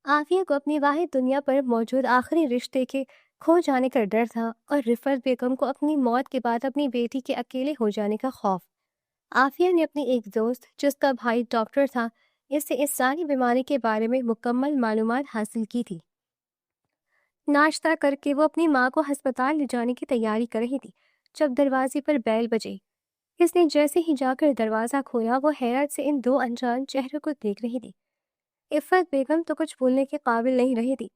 عافیہ کو اپنی واحد دنیا پر موجود آخری رشتے کے کھو جانے کا ڈر تھا، اور رفعت بیگم کو اپنی موت کے بعد اپنی بیٹی کے اکیلے ہو جانے کا خوف۔ عافیہ نے اپنی ایک دوست جس کا بھائی ڈاکٹر تھا، اس سے اس ساری بیماری کے بارے میں مکمل معلومات حاصل کی تھی۔ ناشتہ کر کے وہ اپنی ماں کو ہسپتال لے جانے کی تیاری کر رہی تھی جب دروازے پر بیل بجی۔ اس نے جیسے ہی جا کر دروازہ کھولا، وہ حیرت سے ان دو انجان چہروں کو دیکھ رہی تھی۔ عفت بیگم تو کچھ بولنے کے قابل نہیں رہی تھی۔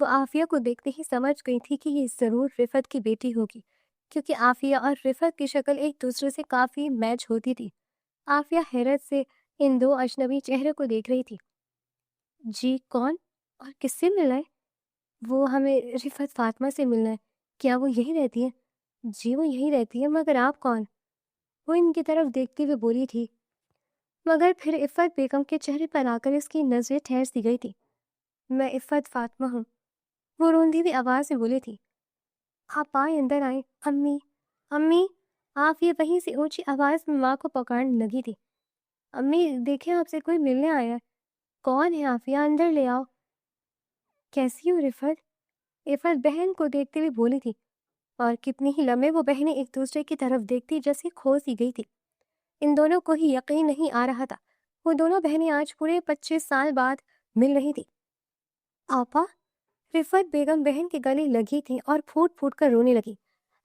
وہ عافیہ کو دیکھتے ہی سمجھ گئی تھی کہ یہ ضرور رفعت کی بیٹی ہوگی، کیونکہ عافیہ اور رفعت کی شکل ایک دوسرے سے کافی میچ ہوتی تھی۔ عافیہ حیرت سے ان دو اجنبی چہروں کو دیکھ رہی تھی۔ جی کون اور کس سے ملنا ہے؟ وہ ہمیں رفعت فاطمہ سے ملنا ہے۔ کیا وہ یہی رہتی ہے؟ جی وہ یہی رہتی ہے، مگر آپ کون؟ وہ ان کی طرف دیکھتے ہوئے بولی تھی، مگر پھر عفت بیگم کے چہرے پر آ کر اس کی نظریں ٹھہر سی گئی تھی۔ میں عفت فاطمہ ہوں، وہ روندی ہوئی آواز سے بولی تھی۔ آپ آئیں، اندر آئیں۔ امی، امی، آپ یہ وہیں سے اونچی آواز میں ماں کو پکارنے لگی تھی۔ امی دیکھیں، آپ سے کوئی ملنے آیا ہے۔ کون ہے عافیہ؟ اندر لے آؤ۔ کیسی ہو رفعت؟ عفت بہن کو دیکھتے ہوئے بولی تھی، اور کتنی ہی لمحے وہ بہنیں ایک دوسرے کی طرف دیکھتی جیسے کھو سی گئی تھی۔ ان دونوں کو ہی یقین نہیں آ رہا تھا، وہ دونوں بہنیں آج پورے 25 سال بعد مل رہی تھی۔ آپا؟ رفعت بیگم بہن کے گلے لگی تھی اور پھوٹ پھوٹ کر رونے لگی۔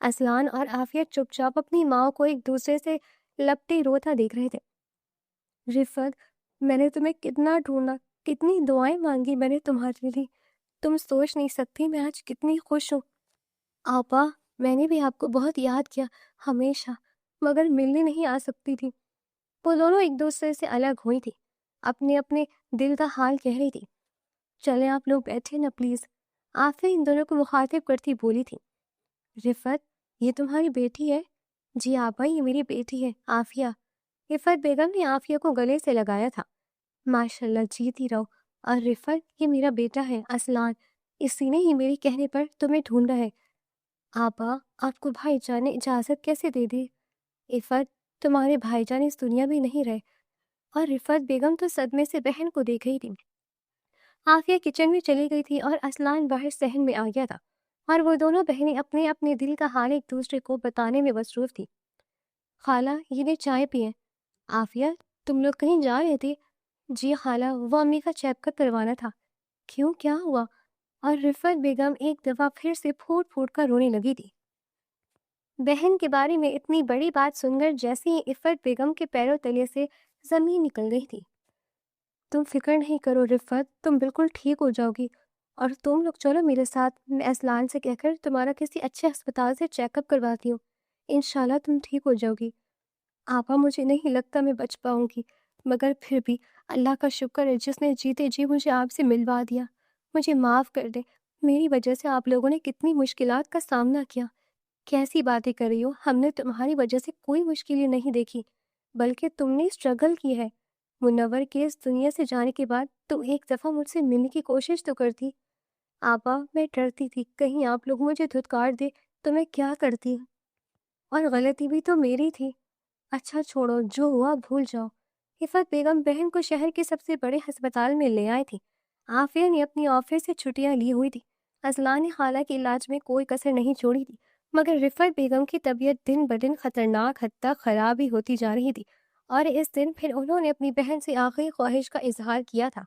اسلان اور عافیہ چپ چاپ اپنی ماں کو ایک دوسرے سے لپٹے روتا دیکھ رہے تھے۔ رفعت، میں نے تمہیں کتنا ڈھونڈا، کتنی دعائیں مانگی میں نے تمہارے لیے، تم سوچ نہیں سکتی میں آج کتنی خوش ہوں۔ آپا، میں نے بھی آپ کو بہت یاد کیا ہمیشہ، مگر ملنے نہیں آ سکتی تھی۔ وہ دونوں ایک دوسرے سے الگ ہوئی تھی، اپنے اپنے دل کا حال کہہ رہی تھی۔ چلیں آپ لوگ بیٹھے نا پلیز، عافیہ ان دونوں کو مخاطب کرتی بولی تھی۔ رفعت، یہ تمہاری بیٹی ہے؟ جی آپا، یہ میری بیٹی ہے عافیہ۔ رفعت بیگم نے عافیہ کو گلے سے لگایا تھا۔ ماشاءاللہ، جیتی رہو۔ اور رفعت، یہ میرا بیٹا ہے اسلان، اسی نے ہی میرے کہنے پر تمہیں ڈھونڈا ہے۔ آپا، آپ کو بھائی جان نے اجازت کیسے دے دی؟ عفت، تمہارے بھائی جان اس دنیا میں نہیں رہے۔ اور رفعت بیگم تو صدمے سے بہن کو دیکھ رہی تھی۔ عافیہ کچن میں چلی گئی تھی اور اسلان باہر صحن میں آ گیا تھا، اور وہ دونوں بہنیں اپنے اپنے دل کا حال ایک دوسرے کو بتانے میں مصروف تھی۔ خالہ، یہ نے چائے پئیں۔ عافیہ، تم لوگ کہیں جا رہے تھے؟ جی خالہ، وہ امی کا چیک اپ کروانا تھا۔ کیوں، کیا ہوا؟ اور رفعت بیگم ایک دفعہ پھر سے پھوٹ پھوٹ کر رونے لگی تھی۔ بہن کے بارے میں اتنی بڑی بات سن کر جیسے ہی عفت بیگم کے پیروں تلے سے زمین نکل گئی تھی۔ تم فکر نہیں کرو رفعت، تم بالکل ٹھیک ہو جاؤ گی، اور تم لوگ چلو میرے ساتھ، میں اسلان سے کہہ کر تمہارا کسی اچھے ہسپتال سے چیک اپ کرواتی ہوں، انشاءاللہ تم ٹھیک ہو جاؤ گی۔ آپا، مجھے نہیں لگتا میں بچ پاؤں گی، مگر پھر بھی اللہ کا شکر ہے جس نے جیتے جی مجھے آپ سے ملوا دیا۔ مجھے معاف کر دیں، میری وجہ سے آپ لوگوں نے کتنی مشکلات کا سامنا کیا۔ کیسی باتیں کر رہی ہو، ہم نے تمہاری وجہ سے کوئی مشکلیں نہیں دیکھی، بلکہ تم نے اسٹرگل کی ہے۔ منور کے اس دنیا سے جانے کے بعد تم ایک دفعہ مجھ سے ملنے کی کوشش تو کرتی۔ آپا، میں ڈرتی تھی کہیں آپ لوگ مجھے دھتکار دے تو میں کیا کرتی، اور غلطی بھی تو میری تھی۔ اچھا چھوڑو، جو ہوا بھول جاؤ۔ عفت بیگم بہن کو شہر کے سب سے بڑے ہسپتال میں لے آئی تھی۔ عافیہ نے اپنی آفس سے چھٹیاں لی ہوئی تھی۔ اسلان نے خالہ کے علاج میں کوئی کسر نہیں چھوڑی تھی، مگر رفعت بیگم کی طبیعت دن بدن خطرناک حد تک خراب ہی ہوتی جا رہی تھی، اور اس دن پھر انہوں نے اپنی بہن سے آخری خواہش کا اظہار کیا تھا۔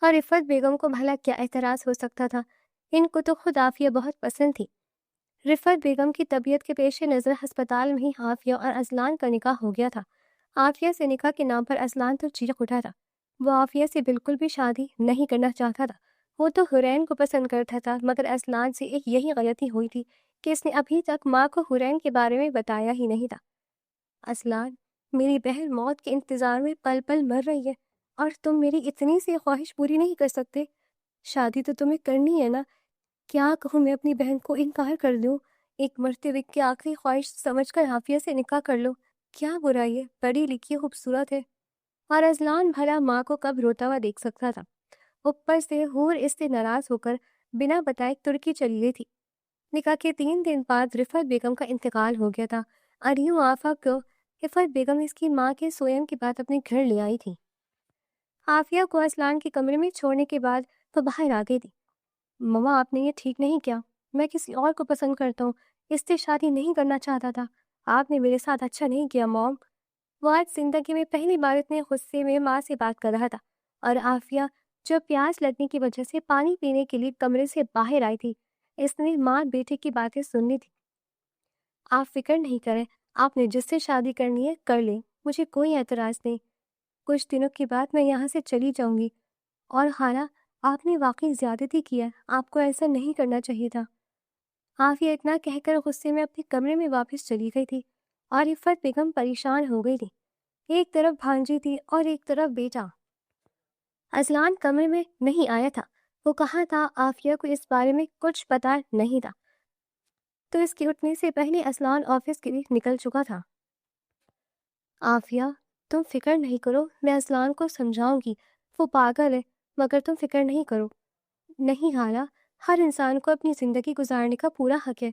اور رفعت بیگم کو بھلا کیا اعتراض ہو سکتا تھا؟ ان کو تو خود عافیہ بہت پسند تھی۔ رفعت بیگم کی طبیعت کے پیش نظر ہسپتال میں ہی عافیہ اور اذلان کا نکاح ہو گیا تھا۔ عافیہ سے نکاح کے نام پر اذلان تو چیخ اٹھا تھا۔ وہ عافیہ سے بالکل بھی شادی نہیں کرنا چاہتا تھا۔ وہ تو حرین کو پسند کرتا تھا، مگر اذلان سے ایک یہی غلطی ہوئی تھی کہ اس نے ابھی تک ماں کو حرین کے بارے میں بتایا ہی نہیں تھا۔ اذلان، میری بہن موت کے انتظار میں پل پل مر رہی ہے اور تم میری اتنی سی خواہش پوری نہیں کر سکتے؟ شادی تو تمہیں کرنی ہے نا؟ کیا کہوں میں اپنی بہن کو انکار کر دوں؟ ایک مرتبہ کی آخری خواہش سمجھ کر عافیہ سے نکاح کر لو، کیا برائی ہے؟ پڑھی لکھی خوبصورت ہے۔ اور اذلان بھلا ماں کو کب روتا ہوا دیکھ سکتا تھا؟ اوپر سے حور اس سے ناراض ہو کر بنا بتائے ترکی چلی گئی تھی۔ نکاح کے 3 دن بعد رفعت بیگم کا انتقال ہو گیا تھا اور یوں آفا کو رفعت بیگم اس کی ماں کے سوئم کے بعد اپنے گھر لے آئی تھی۔ عافیہ کو اذلان کے کمرے میں چھوڑنے کے بعد وہ باہر آ گئی تھی۔ مما، آپ نے یہ ٹھیک نہیں کیا، میں کسی اور کو پسند کرتا ہوں، اس سے شادی نہیں کرنا چاہتا تھا، آپ نے میرے ساتھ اچھا نہیں کیا موم۔ وہ آج زندگی میں پہلی بار اتنے غصے میں ماں سے بات کر رہا تھا اور عافیہ جو پیاس لگنے کی وجہ سے پانی پینے کے لیے کمرے سے باہر آئی تھی، اس نے ماں بیٹے کی باتیں سننی تھی۔ آپ فکر نہیں کریں، آپ نے جس سے شادی کرنی ہے کر لیں، مجھے کوئی اعتراض نہیں، کچھ دنوں کے بعد میں یہاں سے چلی جاؤں گی۔ اور خالہ، آپ نے واقعی زیادتی کی ہے، آپ کو ایسا نہیں کرنا چاہیے تھا۔ عافیہ اتنا کہہ کر غصے میں اپنے کمرے میں واپس چلی گئی تھی اور رفعت بیگم پریشان ہو گئی تھی۔ ایک طرف بھانجی تھی اور ایک طرف بیٹا۔ اذلان کمرے میں نہیں آیا تھا، وہ کہاں تھا؟ عافیہ کو اس بارے میں کچھ پتا نہیں تھا، تو اس کے اٹھنے سے پہلے اذلان آفس کے لیے نکل چکا تھا۔ عافیہ، تم فکر نہیں کرو، میں اذلان کو سمجھاؤں گی، وہ پاگل ہے، مگر تم فکر نہیں کرو۔ نہیں خالہ، ہر انسان کو اپنی زندگی گزارنے کا پورا حق ہے،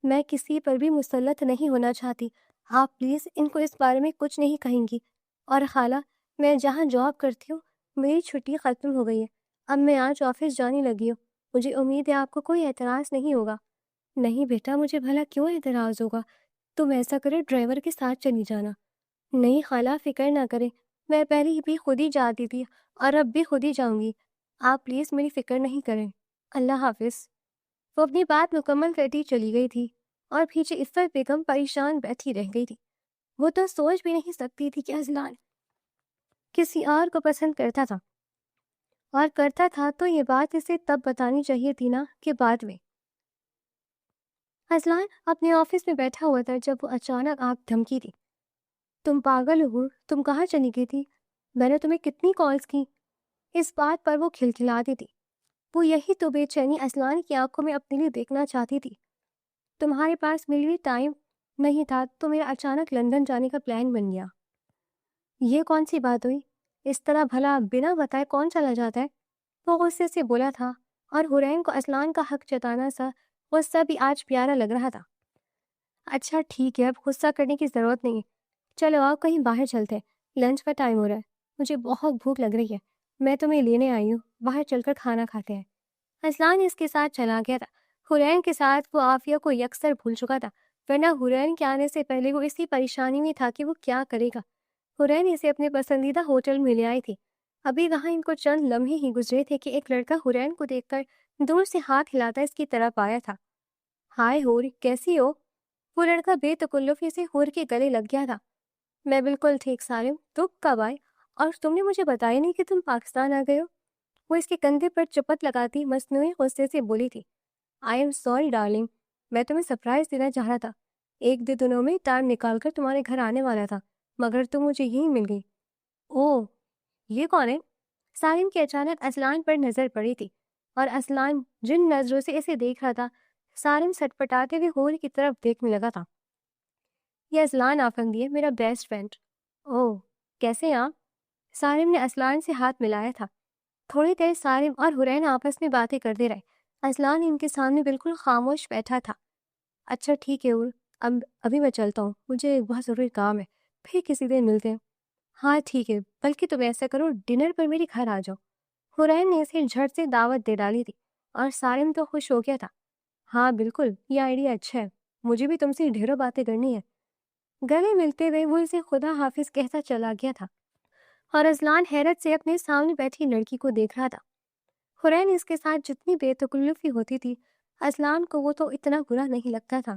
میں کسی پر بھی مسلط نہیں ہونا چاہتی، آپ پلیز ان کو اس بارے میں کچھ نہیں کہیں گی۔ اور خالہ، میں جہاں جاب کرتی ہوں میری چھٹی ختم ہو گئی ہے، اب میں آج آفس جانے لگی ہوں، مجھے امید ہے آپ کو کوئی اعتراض نہیں ہوگا۔ نہیں بیٹا، مجھے بھلا کیوں اعتراض ہوگا؟ تم ایسا کرے ڈرائیور کے ساتھ چلی جانا۔ نہیں خالہ، فکر نہ کریں، میں پہلے بھی خود ہی جاتی تھی اور اب بھی خود ہی جاؤں گی، آپ پلیز میری فکر نہیں کریں۔ اللہ حافظ۔ وہ اپنی بات مکمل کرتی چلی گئی تھی اور پیچھے عفت بیگم پریشان بیٹھی رہ گئی تھی۔ وہ تو سوچ بھی نہیں سکتی تھی کہ اذلان کسی اور کو پسند کرتا تھا، اور کرتا تھا تو یہ بات اسے تب بتانی چاہیے تھی نا کہ بعد میں۔ اذلان اپنے آفس میں بیٹھا ہوا تھا جب وہ اچانک آنکھ دھمکی تھی۔ تم پاگل ہو، تم کہاں چلی گئی تھی؟ میں نے تمہیں کتنی کالز کی۔ اس بات پر وہ کھلکھلاتی تھی۔ وہ یہی تو بے چینی اذلان کی آنکھوں میں اپنے لیے دیکھنا چاہتی تھی۔ تمہارے پاس میرے لیے ٹائم نہیں تھا تو میرا اچانک لندن جانے کا پلان بن گیا۔ یہ کون سی بات ہوئی؟ اس طرح بھلا بنا بتائے کون چلا جاتا ہے؟ وہ غصے سے بولا تھا، اور حرین کو اذلان کا حق جتانا سا غصہ بھی آج پیارا لگ رہا تھا۔ اچھا ٹھیک ہے، اب غصہ کرنے کی ضرورت نہیں ہے، چلو آؤ کہیں باہر چلتے ہیں، لنچ کا ٹائم ہو رہا ہے، مجھے بہت بھوک لگ رہی ہے، میں تمہیں لینے آئی ہوں، باہر چل کر کھانا کھاتے ہیں۔ اذلان اس کے ساتھ چلا گیا تھا۔ حرین کے ساتھ وہ عافیہ کو یکسر بھول چکا تھا، ورنہ حرین کے آنے سے پہلے وہ اسی پریشانی میں تھا کہ وہ کیا کرے گا۔ حرین اسے اپنے پسندیدہ ہوٹل میں لے آئی تھی۔ ابھی وہاں ان کو چند لمحے ہی گزرے تھے کہ ایک لڑکا حرین کو دیکھ کر دور سے ہاتھ ہلاتا اس کی طرف آیا تھا۔ ہائے حور، کیسی ہو؟ وہ لڑکا بے تکلفی سے حور کے گلے لگ گیا تھا۔ میں بالکل ٹھیک سالم، تم کب آئے؟ اور تم نے مجھے بتایا نہیں کہ تم پاکستان آ گئے ہو؟ وہ اس کے کندھے پر چپت لگاتی مصنوعی غصے سے بولی تھی۔ آئی ایم سوری ڈارلنگ، میں تمہیں سرپرائز دینا چاہ رہا تھا، 1-2 دنوں میں ٹائم نکال کر تمہارے گھر آنے والا تھا، مگر تم مجھے یہیں مل گئی۔ اوہ، یہ کون ہے؟ سالم کی اچانک اذلان پر نظر پڑی تھی، اور اذلان جن نظروں سے اسے دیکھ رہا تھا، سالم سٹ پٹاتے ہوئے حور کی طرف دیکھنے لگا تھا۔ یہ اذلان آفندی ہے، میرا بیسٹ فرینڈ۔ اوہ، کیسے ہیں آپ؟ سالم نے اذلان سے ہاتھ ملایا تھا۔ تھوڑی دیر سالم اور حرین آپس میں باتیں کرتے رہے۔ اذلان ان کے سامنے بالکل خاموش بیٹھا تھا۔ اچھا ٹھیک ہے حور، ابھی میں چلتا ہوں، مجھے بہت ضروری کام ہے، پھر کسی دن ملتے ہیں۔ ہاں ٹھیک ہے، بلکہ تم ایسا کرو، ڈنر پر میرے گھر آ جاؤ۔ حرین نے اسے جھٹ سے دعوت دے ڈالی تھی، اور سالم تو خوش ہو گیا تھا۔ ہاں بالکل، یہ آئیڈیا اچھا ہے، مجھے بھی تم سے ڈھیروں باتیں کرنی ہے۔ گلے ملتے ہوئے وہ اسے خدا حافظ کہتا چلا گیا تھا اور اذلان حیرت سے اپنے سامنے بیٹھی لڑکی کو دیکھ رہا تھا۔ حرین اس کے ساتھ جتنی بے تکلفی ہوتی تھی، اذلان کو وہ تو اتنا برا نہیں لگتا تھا،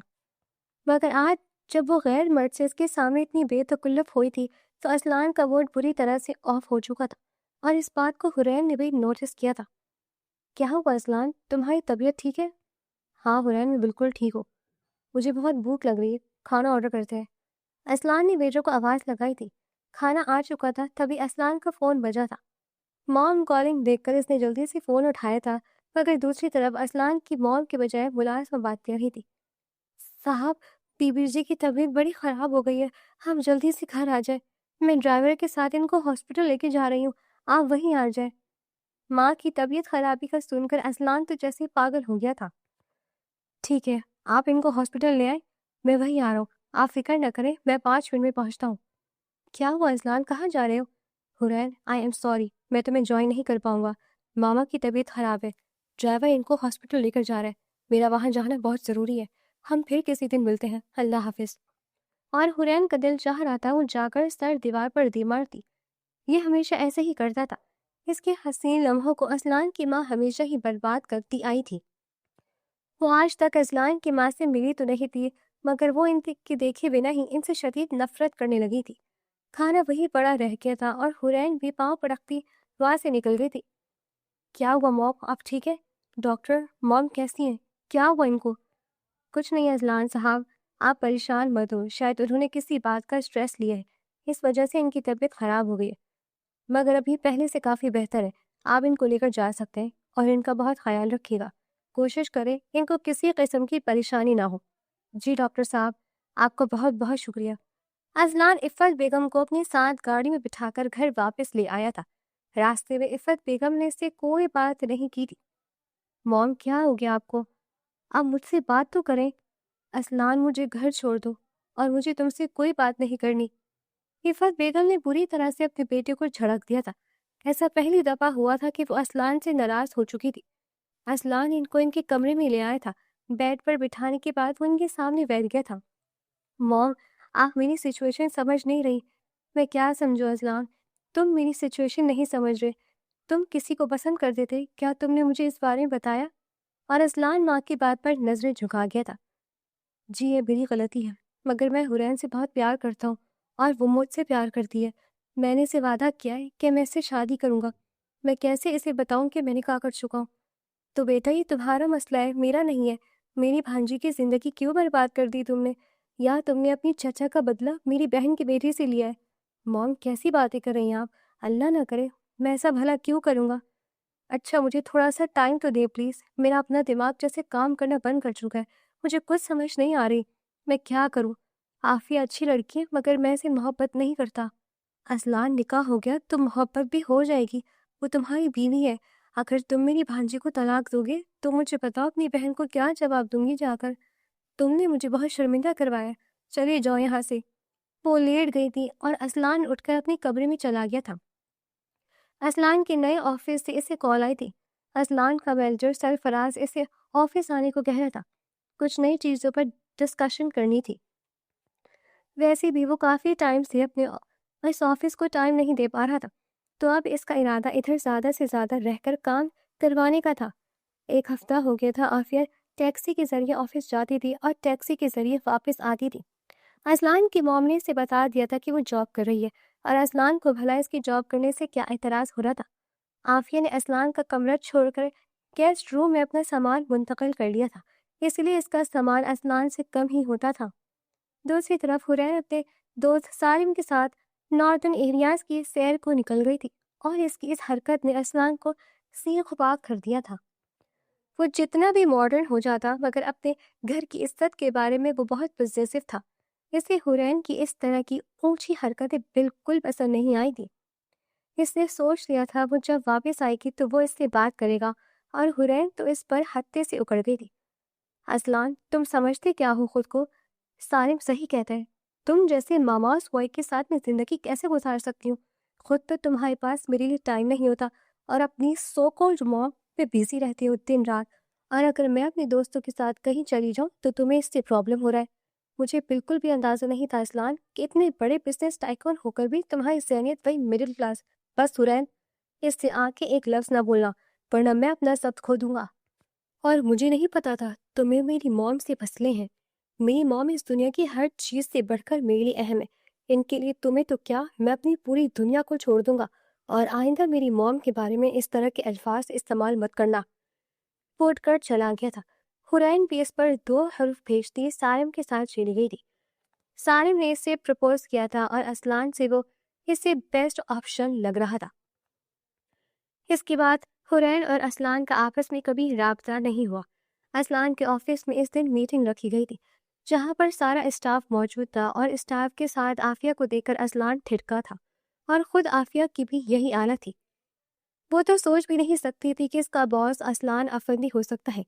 مگر آج جب وہ غیر مرد سے اس کے سامنے اتنی بے تکلف ہوئی تھی تو اذلان کا موڈ بری طرح سے آف ہو چکا تھا، اور اس بات کو حرین نے بھی نوٹس کیا تھا۔ کیا ہوا اذلان، تمہاری طبیعت ٹھیک ہے؟ ہاں حرین، میں بالکل ٹھیک ہوں، مجھے بہت بھوک لگ رہی ہے، کھانا آرڈر کرتے ہیں۔ اذلان نے ویٹر کو آواز لگائی تھی۔ کھانا آ چکا تھا، تبھی اذلان کا فون بجا تھا۔ مام کالنگ دیکھ کر اس نے جلدی سے فون اٹھایا تھا، مگر دوسری طرف اذلان کی مام کے بجائے ملازمہ بات کر رہی تھی۔ صاحب، بی بی جی کی طبیعت بڑی خراب ہو گئی ہے، ہم جلدی سے گھر آ جائیں، میں ڈرائیور کے ساتھ ان کو ہاسپٹل لے کے جا رہی ہوں، آپ وہیں آ جائیں۔ ماں کی طبیعت خرابی کا سن کر اذلان تو جیسے پاگل ہو گیا تھا۔ ٹھیک ہے، آپ ان کو ہاسپٹل لے آئیں، میں وہیں آ رہا ہوں، آپ فکر نہ کریں، میں 5 منٹ میں پہنچتا ہوں۔ کیا ہوا اذلان، کہاں جا رہے ہو؟ حرین، آئی ایم سوری، میں تمہیں جوائن نہیں کر پاؤں گا، ماما کی طبیعت خراب ہے، ڈرائیور ان کو ہاسپٹل لے کر جا رہا ہے، میرا وہاں جانا بہت ضروری ہے، ہم پھر کسی دن ملتے ہیں، اللہ حافظ۔ اور حرین کا دل چاہ رہا تھا وہ جا کر سر دیوار پر دی مارتی، یہ ہمیشہ ایسے ہی کرتا تھا۔ اس کے حسین لمحوں کو اذلان کی ماں ہمیشہ ہی برباد کرتی آئی تھی۔ وہ آج تک اذلان کی ماں سے ملی تو نہیں تھی، مگر وہ ان کے دیکھے بنا ہی ان سے شدید نفرت کرنے لگی تھی۔ کھانا وہی پڑا رہ گیا تھا اور حرین بھی پاؤں پڑکتی وہاں سے نکل گئی تھی۔ کیا ہوا موم، آپ ٹھیک ہے؟ ڈاکٹر، موم کیسی ہیں؟ کیا ہوا ان کو؟ کچھ نہیں اذلان صاحب، آپ پریشان مت ہو، شاید انہوں نے کسی بات کا اسٹریس لیا ہے، اس وجہ سے ان کی طبیعت خراب ہو گئی ہے، مگر ابھی پہلے سے کافی بہتر ہے، آپ ان کو لے کر جا سکتے ہیں اور ان کا بہت خیال رکھیے گا، کوشش کریں ان کو کسی قسم کی پریشانی نہ ہو۔ جی ڈاکٹر صاحب، آپ کو بہت بہت شکریہ۔ اذلان عفت بیگم کو اپنے ساتھ گاڑی میں بٹھا کر گھر واپس لے آیا تھا۔ راستے میں عفت بیگم نے اس سے کوئی بات نہیں کی تھی۔ موم، کیا ہو گیا آپ کو؟ آپ مجھ سے بات تو کریں۔ اذلان، مجھے گھر چھوڑ دو اور مجھے تم سے کوئی بات نہیں کرنی۔ عفت بیگم نے بری طرح سے اپنے بیٹے کو جھڑک دیا تھا۔ ایسا پہلی دفعہ ہوا تھا کہ وہ اذلان سے ناراض ہو چکی تھی۔ اذلان ان کو ان کے کمرے میں لے آیا تھا، بیڈ پر بٹھانے کے بعد وہ ان کے سامنے بیٹھ گیا تھا۔ موم، آپ میری سچویشن سمجھ نہیں رہی۔ میں کیا سمجھوں اذلان، تم میری سچویشن نہیں سمجھ رہے، تم کسی کو پسند کرتے تھے، کیا تم نے مجھے اس بارے میں بتایا؟ اور اذلان ماں کی بات پر نظریں جھکا گیا تھا۔ جی یہ میری غلطی ہے، مگر میں حرین سے بہت پیار کرتا ہوں اور وہ مجھ سے پیار کرتی ہے، میں نے اسے وعدہ کیا ہے کہ میں اس سے شادی کروں گا، میں کیسے اسے بتاؤں کہ میں نکاح کر چکا ہوں؟ تو بیٹا یہ تمہارا مسئلہ ہے، میرا نہیں ہے، میری بھانجی کی زندگی کیوں برباد کر دی تم نے، یا تم نے اپنی چچا کا بدلہ میری بہن کی بیٹی سے لیا ہے؟ موم، کیسی باتیں کر رہی ہیں آپ، اللہ نہ کرے، میں ایسا بھلا کیوں کروں گا؟ اچھا مجھے تھوڑا سا ٹائم تو دے پلیز، میرا اپنا دماغ جیسے کام کرنا بند کر چکا ہے، مجھے کچھ سمجھ نہیں آ رہی، میں کیا کروں؟ عافیہ اچھی لڑکی ہے مگر میں اسے محبت نہیں کرتا۔ اذلان، نکاح ہو گیا تو محبت بھی ہو جائے گی، وہ تمہاری بیوی ہے، اگر تم میری بھانجی کو طلاق دو گے تو مجھے بتاؤ اپنی بہن کو کیا جواب دوں گی جا کر، تم نے مجھے بہت شرمندہ کروایا، چلے جاؤ یہاں سے۔ وہ لیٹ گئی تھی اور اذلان اٹھ کر اپنے کمرے میں چلا گیا تھا۔ اذلان کے نئے آفس سے اسے کال آئی تھی۔ اذلان کا مینیجر سرفراز اسے آفس آنے کو کہہ رہا تھا، کچھ نئی چیزوں پر ڈسکشن کرنی تھی۔ ویسے بھی وہ کافی ٹائم سے اپنے اس آفس کو ٹائم نہیں دے پا رہا تھا، تو اب اس کا ارادہ ادھر زیادہ سے زیادہ رہ کر کام کروانے کا تھا۔ 1 ہفتہ ہو گیا تھا عافیہ ٹیکسی کے ذریعے آفس جاتی تھی اور ٹیکسی کے ذریعے واپس آتی تھی۔ اذلان کی موم نے اسے بتا دیا تھا کہ وہ جاب کر رہی ہے اور اذلان کو بھلا اس کی جاب کرنے سے کیا اعتراض ہو رہا تھا۔ عافیہ نے اذلان کا کمرہ چھوڑ کر گیسٹ روم میں اپنا سامان منتقل کر لیا تھا، اس لیے اس کا سامان اذلان سے کم ہی ہوتا تھا۔ دوسری طرف حرین اپنے دوست سالم کے ساتھ ناردرن ایریاز کی سیر کو نکل گئی تھی اور اس کی اس حرکت نے اذلان کو سیخ پاک کر دیا تھا۔ وہ جتنا بھی ماڈرن ہو جاتا مگر اپنے گھر کی عزت کے بارے میں وہ بہت پوزیسو تھا، اسے حرین کی اس طرح کی اونچی حرکتیں بالکل پسند نہیں آئی تھی۔ اس نے سوچ لیا تھا وہ جب واپس آئے گی تو وہ اس سے بات کرے گا، اور حرین تو اس پر ہتے سے اکڑ گئی تھی۔ اذلان، تم سمجھتے کیا ہو خود کو؟ سالم صحیح کہتا ہے، تم جیسے ماماس بوائے کے ساتھ میں زندگی کیسے گزار سکتی ہوں؟ خود تو تمہارے پاس میرے لیے ٹائم نہیں ہوتا اور اپنی سو کالڈ موم پہ بزی رہتی ہو دن رات، اور اگر میں اپنے دوستوں کے ساتھ کہیں چلی جاؤں تو تمہیں اس سے پرابلم ہو رہا ہے۔ مجھے بالکل بھی اندازہ نہیں تھا اسلان کہ اتنے بڑے بزنس ٹائکون ہو کر بھی تمہاری ذہنیت وہی مڈل کلاس. بس حرین، اس سے آگے ایک لفظ نہ بولنا ورنہ میں اپنا سب کھو دوں گا. اور مجھے نہیں پتا تھا تمہیں میری موم سے مسئلے ہیں. میری موم اس دنیا کی ہر چیز سے بڑھ کر میرے لیے اہم ہے. ان کے لیے تمہیں تو کیا، میں اپنی پوری دنیا کو چھوڑ دوں گا. اور آئندہ میری موم کے بارے میں اس طرح کے الفاظ استعمال مت کرنا. وہ اٹھ کر چلا گیا تھا. حرین بھی اس پر 2 حرف بھیجتی سارم کے ساتھ چلی گئی تھی. سارم نے اسے پرپوز کیا تھا اور اسلان سے وہ اس سے بیسٹ آپشن لگ رہا تھا. اس کے بعد حرین اور اسلان کا آپس میں کبھی رابطہ نہیں ہوا. اسلان کے آفس میں اس دن میٹنگ رکھی گئی تھی جہاں پر سارا اسٹاف موجود تھا اور اسٹاف کے ساتھ عافیہ کو دیکھ کر اسلان ٹھٹکا تھا اور خود عافیہ کی بھی یہی حالت تھی. وہ تو سوچ بھی نہیں سکتی تھی کہ اس کا باس اسلان افندی ہو سکتا ہے.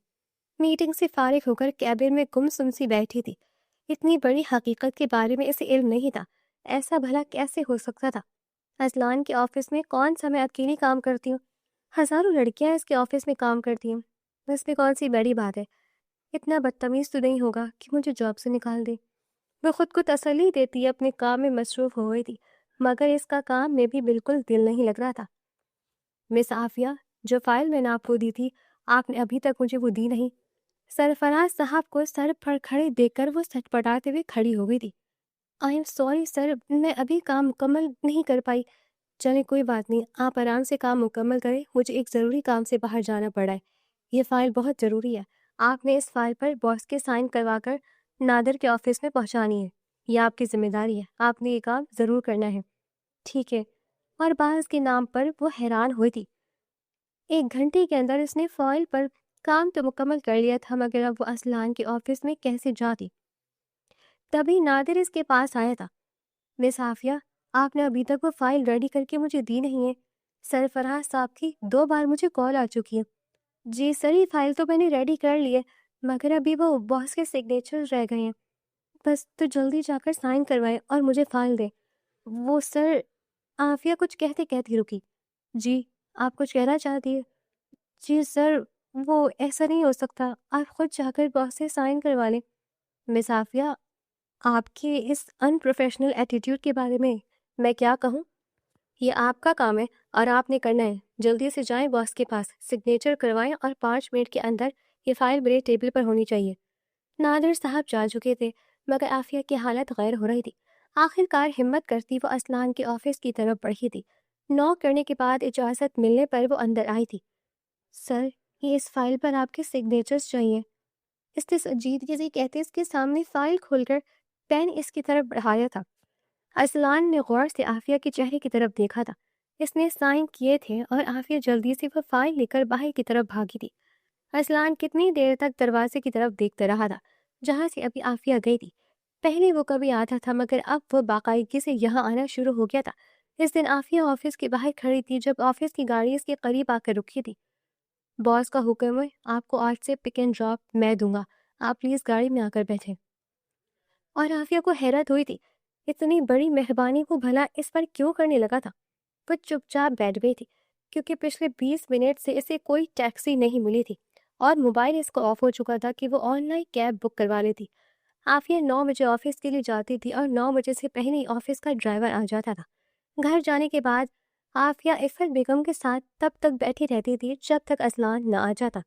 میٹنگ سے فارغ ہو کر کیبن میں گم سم سی بیٹھی تھی. اتنی بڑی حقیقت کے بارے میں اسے علم نہیں تھا. ایسا بھلا کیسے ہو سکتا تھا؟ اسلان کے آفس میں کون سا میں اکیلی کام کرتی ہوں؟ ہزاروں لڑکیاں اس کے آفس میں کام کرتی ہیں. اس میں کون سی بڑی بات ہے؟ اتنا بدتمیز تو نہیں ہوگا کہ مجھے جاب سے نکال دے. وہ خود کو تسلی دیتی اپنے کام میں مصروف ہو گئی تھی مگر اس کا کام میں بھی بالکل دل نہیں لگ رہا تھا. مس عافیہ، جو فائل میں نے آپ کو دی تھی آپ نے ابھی تک مجھے وہ دی نہیں. سرفراز صاحب کو سر پر کھڑے دیکھ کر وہ سٹ پٹاتے ہوئے کھڑی ہو گئی تھی. آئی ایم سوری سر، میں ابھی کام مکمل نہیں کر پائی. چلیں کوئی بات نہیں، آپ آرام سے کام مکمل کریں. مجھے ایک ضروری کام سے باہر جانا پڑا ہے. یہ فائل بہت ضروری ہے. آپ نے اس فائل پر باس کے سائن کروا کر نادر کے آفس میں پہنچانی ہے. یہ آپ کی ذمہ داری ہے. آپ نے یہ کام ضرور کرنا ہے. ٹھیک ہے. اور باز کے نام پر وہ حیران ہوئی تھی. 1 گھنٹے کے اندر اس نے فائل پر کام تو مکمل کر لیا تھا مگر اب وہ اسلان کے آفس میں کیسے جاتی؟ تبھی نادر اس کے پاس آیا تھا. مس عافیہ، آپ نے ابھی تک وہ فائل ریڈی کر کے مجھے دی نہیں ہے. سرفراز صاحب کی 2 بار مجھے کال آ چکی ہے. جی سر، یہ فائل تو میں نے ریڈی کر لی ہے مگر ابھی وہ باس کے سگنیچر رہ گئے ہیں. بس تو جلدی جا کر سائن کروائے اور مجھے فائل دیں. وہ سر، عافیہ کچھ کہتے کہتی رکی. جی آپ کچھ کہنا چاہتی ہے؟ جی سر، وہ ایسا نہیں ہو سکتا. آپ خود جا کر باس سے سائن کروا لیں. مس عافیہ، آپ کے اس ان پروفیشنل ایٹیٹیوڈ کے بارے میں کیا کہوں؟ یہ آپ کا کام ہے اور آپ نے کرنا ہے. جلدی سے جائیں باس کے پاس، سگنیچر کروائیں اور 5 منٹ کے اندر یہ فائل میرے ٹیبل پر ہونی چاہیے. نادر صاحب جا چکے تھے مگر عافیہ کی حالت غیر ہو رہی تھی. آخر کار ہمت کرتی وہ اسلان کے آفس کی طرف بڑھی تھی. نوک کرنے کے بعد اجازت ملنے پر وہ اندر آئی تھی. سر، یہ اس فائل پر آپ کے سگنیچرز چاہیے. اس نے سنجیدگی سے کہتے اس کے سامنے فائل کھول کر پین اس کی طرف بڑھایا تھا. اسلان نے غور سے عافیہ کے چہرے کی طرف دیکھا تھا. اس نے سائن کیے تھے اور عافیہ جلدی سے وہ فائل لے کر باہر کی طرف بھاگی تھی. اسلان کتنی دیر تک دروازے کی طرف دیکھتا رہا تھا جہاں سے ابھی عافیہ گئی تھی. پہلے وہ کبھی آتا تھا مگر اب وہ باقاعدگی سے یہاں آنا شروع ہو گیا تھا. اس دن عافیہ آفس کے باہر کھڑی تھی جب آفس کی گاڑی اس کے قریب آ کر رکی تھی. باس کا حکم ہے، آپ کو آج سے پک اینڈ ڈراپ میں دوں گا. آپ پلیز گاڑی میں آ کر بیٹھے. اور عافیہ کو حیرت ہوئی تھی اتنی بڑی مہربانی وہ بھلا اس پر کیوں کرنے لگا تھا. وہ چپ چاپ بیٹھ گئی تھی کیونکہ پچھلے 20 منٹ سے اسے کوئی ٹیکسی نہیں ملی تھی اور موبائل اس کو آف ہو چکا تھا کہ وہ آن لائن کیب بک کروا لیتی. عافیہ 9 بجے آفس کے لیے جاتی تھی اور 9 بجے سے پہلے ہی آفس کا ڈرائیور آ جاتا تھا. گھر جانے کے بعد عافیہ عفت بیگم کے ساتھ تب تک بیٹھی رہتی تھی جب تک اسلان نہ آ جاتا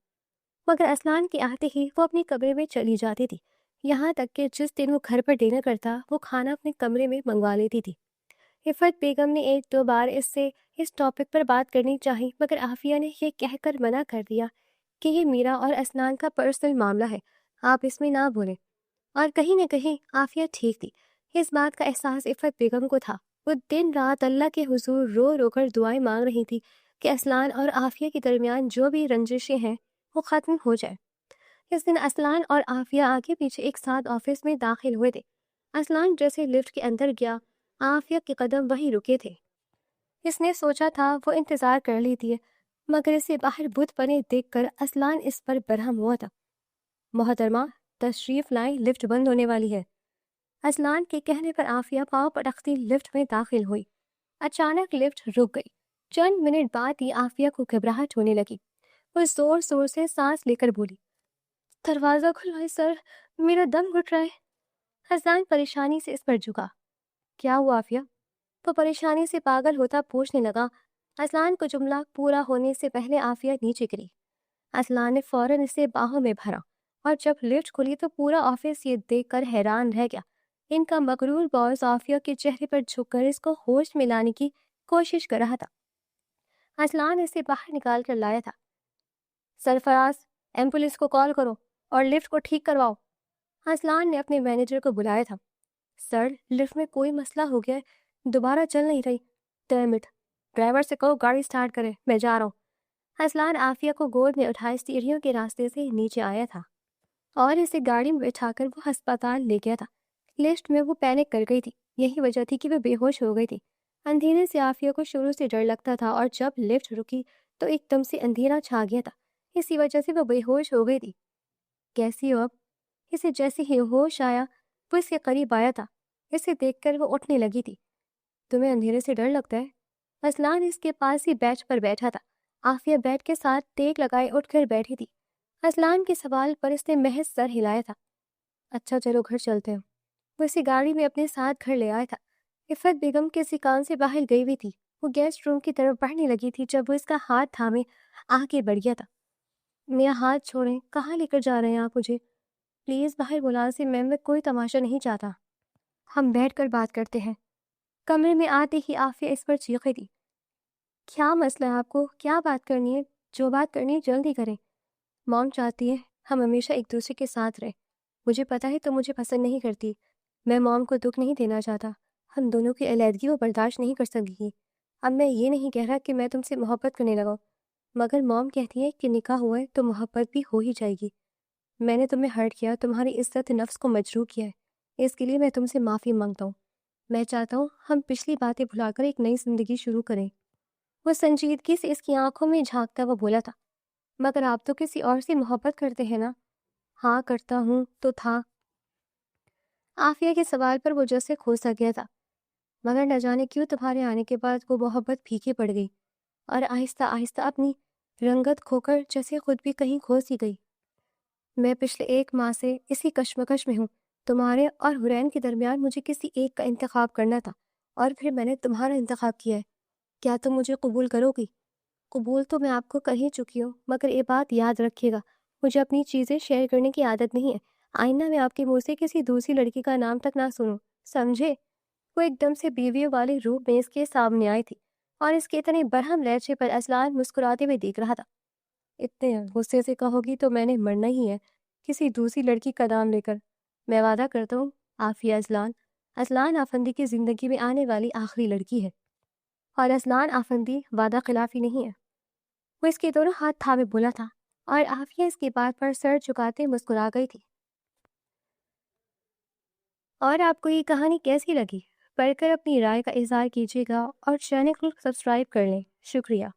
مگر اسلان کے آتے ہی وہ اپنے کمرے میں چلی جاتی تھی. یہاں تک کہ جس دن وہ گھر پر ڈنر کرتا وہ کھانا اپنے کمرے میں منگوا لیتی تھی. عفت بیگم نے 1-2 بار اس سے اس ٹاپک پر بات کرنی چاہی مگر عافیہ نے یہ کہہ کر منع کر دیا کہ یہ میرا اور اسنان کا پرسنل معاملہ ہے، آپ اس میں نہ بولیں. اور کہیں نہ کہیں عافیہ ٹھیک تھی. اس بات کا احساس عفت بیگم کو تھا. وہ دن رات اللہ کے حضور رو رو کر دعائیں مانگ رہی تھی کہ اسلان اور عافیہ کے درمیان جو بھی رنجشیں ہیں وہ ختم ہو جائے. اس دن اسلان اور عافیہ آگے پیچھے ایک ساتھ آفس میں داخل ہوئے تھے. اسلان جیسے لفٹ کے اندر گیا عافیہ کے قدم وہیں رکے تھے. اس نے سوچا تھا وہ انتظار کر لیتی ہے مگر اسے باہر بت بنے دیکھ کر اسلان اس پر برہم ہوا تھا. محترمہ تشریف لائیں، لفٹ بند ہونے والی ہے. اسلان کے کہنے پر عافیہ پاؤں پٹکتی لفٹ میں داخل ہوئی. اچانک لفٹ رک گئی. چند منٹ بعد ہی عافیہ کو گھبراہٹ ہونے لگی. وہ زور زور سے سانس لے کر بولی، دروازہ کھلائے سر، میرا دم گھٹ رہا ہے. حسان پریشانی سے اس پر جھکا۔ کیا ہوا آفیہ؟ وہ پریشانی سے پاگل ہوتا پوچھنے لگا۔ اسلان کو جملہ پورا ہونے سے پہلے آفیہ نیچے گری۔ اسلان نے فوراً اسے باہوں میں بھرا اور جب لفٹ کھلی تو پورا آفس یہ دیکھ کر حیران رہ گیا۔ ان کا مغرور باس آفیہ کے چہرے پر جھک کر اس کو ہوش میں لانے کی کوشش کر رہا تھا۔ اسلان اسے باہر نکال کر لایا تھا۔ سرفراز، ایمبولینس کو کال کرو اور لفٹ کو ٹھیک کرواؤ۔ اسلان نے اپنے مینیجر کو بلایا تھا۔ سر، لفٹ میں کوئی مسئلہ ہو گیا ہے، دوبارہ چل نہیں رہی۔ ڈیمٹ، ڈرائیور سے کہو گاڑی سٹارٹ کرے، میں جا رہا ہوں۔ اسلان آفیہ کو گود میں اٹھائے سیڑھیوں کے راستے سے نیچے آیا تھا اور اسے گاڑی میں بٹھا کر وہ ہسپتال لے گیا تھا۔ لفٹ میں وہ پینک کر گئی تھی، یہی وجہ تھی کہ وہ بے ہوش ہو گئی تھی۔ اندھیرے سے آفیہ کو شروع سے ڈر لگتا تھا اور جب لفٹ رکی تو ایک دم سے اندھیرا چھا گیا تھا، اسی وجہ سے وہ بے ہوش ہو گئی تھی۔ کیسی ہو اب؟ اسے جیسے ہی ہوش آیا وہ اس کے قریب آیا تھا۔ اسے دیکھ کر وہ اٹھنے لگی تھی۔ تمہیں اندھیرے سے ڈر لگتا ہے؟ اسلان اس کے پاس ہی بیچ پر بیٹھا تھا۔ آفیہ بیٹ کے ساتھ ٹیک لگائے اٹھ کر بیٹھی تھی۔ اسلان کے سوال پر اس نے محض سر ہلایا تھا۔ اچھا چلو گھر چلتے ہیں۔ وہ اسی گاڑی میں اپنے ساتھ گھر لے آیا تھا۔ عفت بیگم کسی کام سے باہر گئی ہوئی تھی۔ وہ گیسٹ روم کی طرف بڑھنے لگی تھی جب وہ اس کا ہاتھ تھامے آگے بڑھ گیا تھا۔ میرا ہاتھ چھوڑیں، کہاں لے کر جا رہے ہیں آپ مجھے؟ پلیز باہر بلا سے، میں کوئی تماشا نہیں چاہتا، ہم بیٹھ کر بات کرتے ہیں۔ کمرے میں آتے ہی آفیہ اس پر چیخے دی۔ کیا مسئلہ ہے آپ کو؟ کیا بات کرنی ہے؟ جو بات کرنی ہے جلدی کریں۔ موم چاہتی ہے ہم ہمیشہ ایک دوسرے کے ساتھ رہیں۔ مجھے پتا ہے تو مجھے پسند نہیں کرتی، میں موم کو دکھ نہیں دینا چاہتا، ہم دونوں کی علیحدگی وہ برداشت نہیں کر سکے۔ اب میں یہ نہیں کہہ رہا کہ میں تم سے محبت کرنے لگا، مگر موم کہتی ہے کہ نکاح ہوا ہے تو محبت بھی ہو ہی جائے گی۔ میں نے تمہیں ہرٹ کیا، تمہاری عزت نفس کو مجروح کیا ہے، اس کے لیے میں تم سے معافی مانگتا ہوں۔ میں چاہتا ہوں ہم پچھلی باتیں بھلا کر ایک نئی زندگی شروع کریں۔ وہ سنجیدگی سے اس کی آنکھوں میں جھانکتا وہ بولا تھا، مگر آپ تو کسی اور سے محبت کرتے ہیں نا؟ ہاں کرتا ہوں تو تھا۔ آفیہ کے سوال پر وہ جیسے کھوسا گیا تھا، مگر نہ جانے کیوں تمہارے آنے کے بعد وہ محبت پھیکی پڑ گئی اور آہستہ آہستہ اپنی رنگت کھو کر جیسے خود بھی کہیں کھو سی گئی۔ میں پچھلے 1 ماہ سے اسی کشمکش میں ہوں۔ تمہارے اور حرین کے درمیان مجھے کسی ایک کا انتخاب کرنا تھا اور پھر میں نے تمہارا انتخاب کیا ہے۔ کیا تم مجھے قبول کرو گی؟ قبول تو میں آپ کو کر ہی چکی ہوں، مگر یہ بات یاد رکھیے گا، مجھے اپنی چیزیں شیئر کرنے کی عادت نہیں ہے۔ آئندہ میں آپ کے منہ سے کسی دوسری لڑکی کا نام تک نہ سنوں، سمجھے؟ وہ ایک دم سے بیویوں والے روپ میں اس کے سامنے آئی تھی اور اس کے اتنے برہم لہجے پر اسلان مسکراتے ہوئے دیکھ رہا تھا۔ اتنے غصے سے کہو گی تو میں نے مرنا ہی ہے، کسی دوسری لڑکی کا نام لے کر۔ میں وعدہ کرتا ہوں آفیہ اسلان آفندی کی زندگی میں آنے والی آخری لڑکی ہے، اور اسلان آفندی وعدہ خلافی نہیں ہے۔ وہ اس کے دونوں ہاتھ تھامے بولا تھا اور آفیہ اس کی بات پر سر جھکاتے مسکرا گئی تھی۔ اور آپ کو یہ کہانی کیسی لگی؟ پڑھ کر اپنی رائے کا اظہار کیجیے گا اور چینل کو سبسکرائب کر لیں۔ شکریہ۔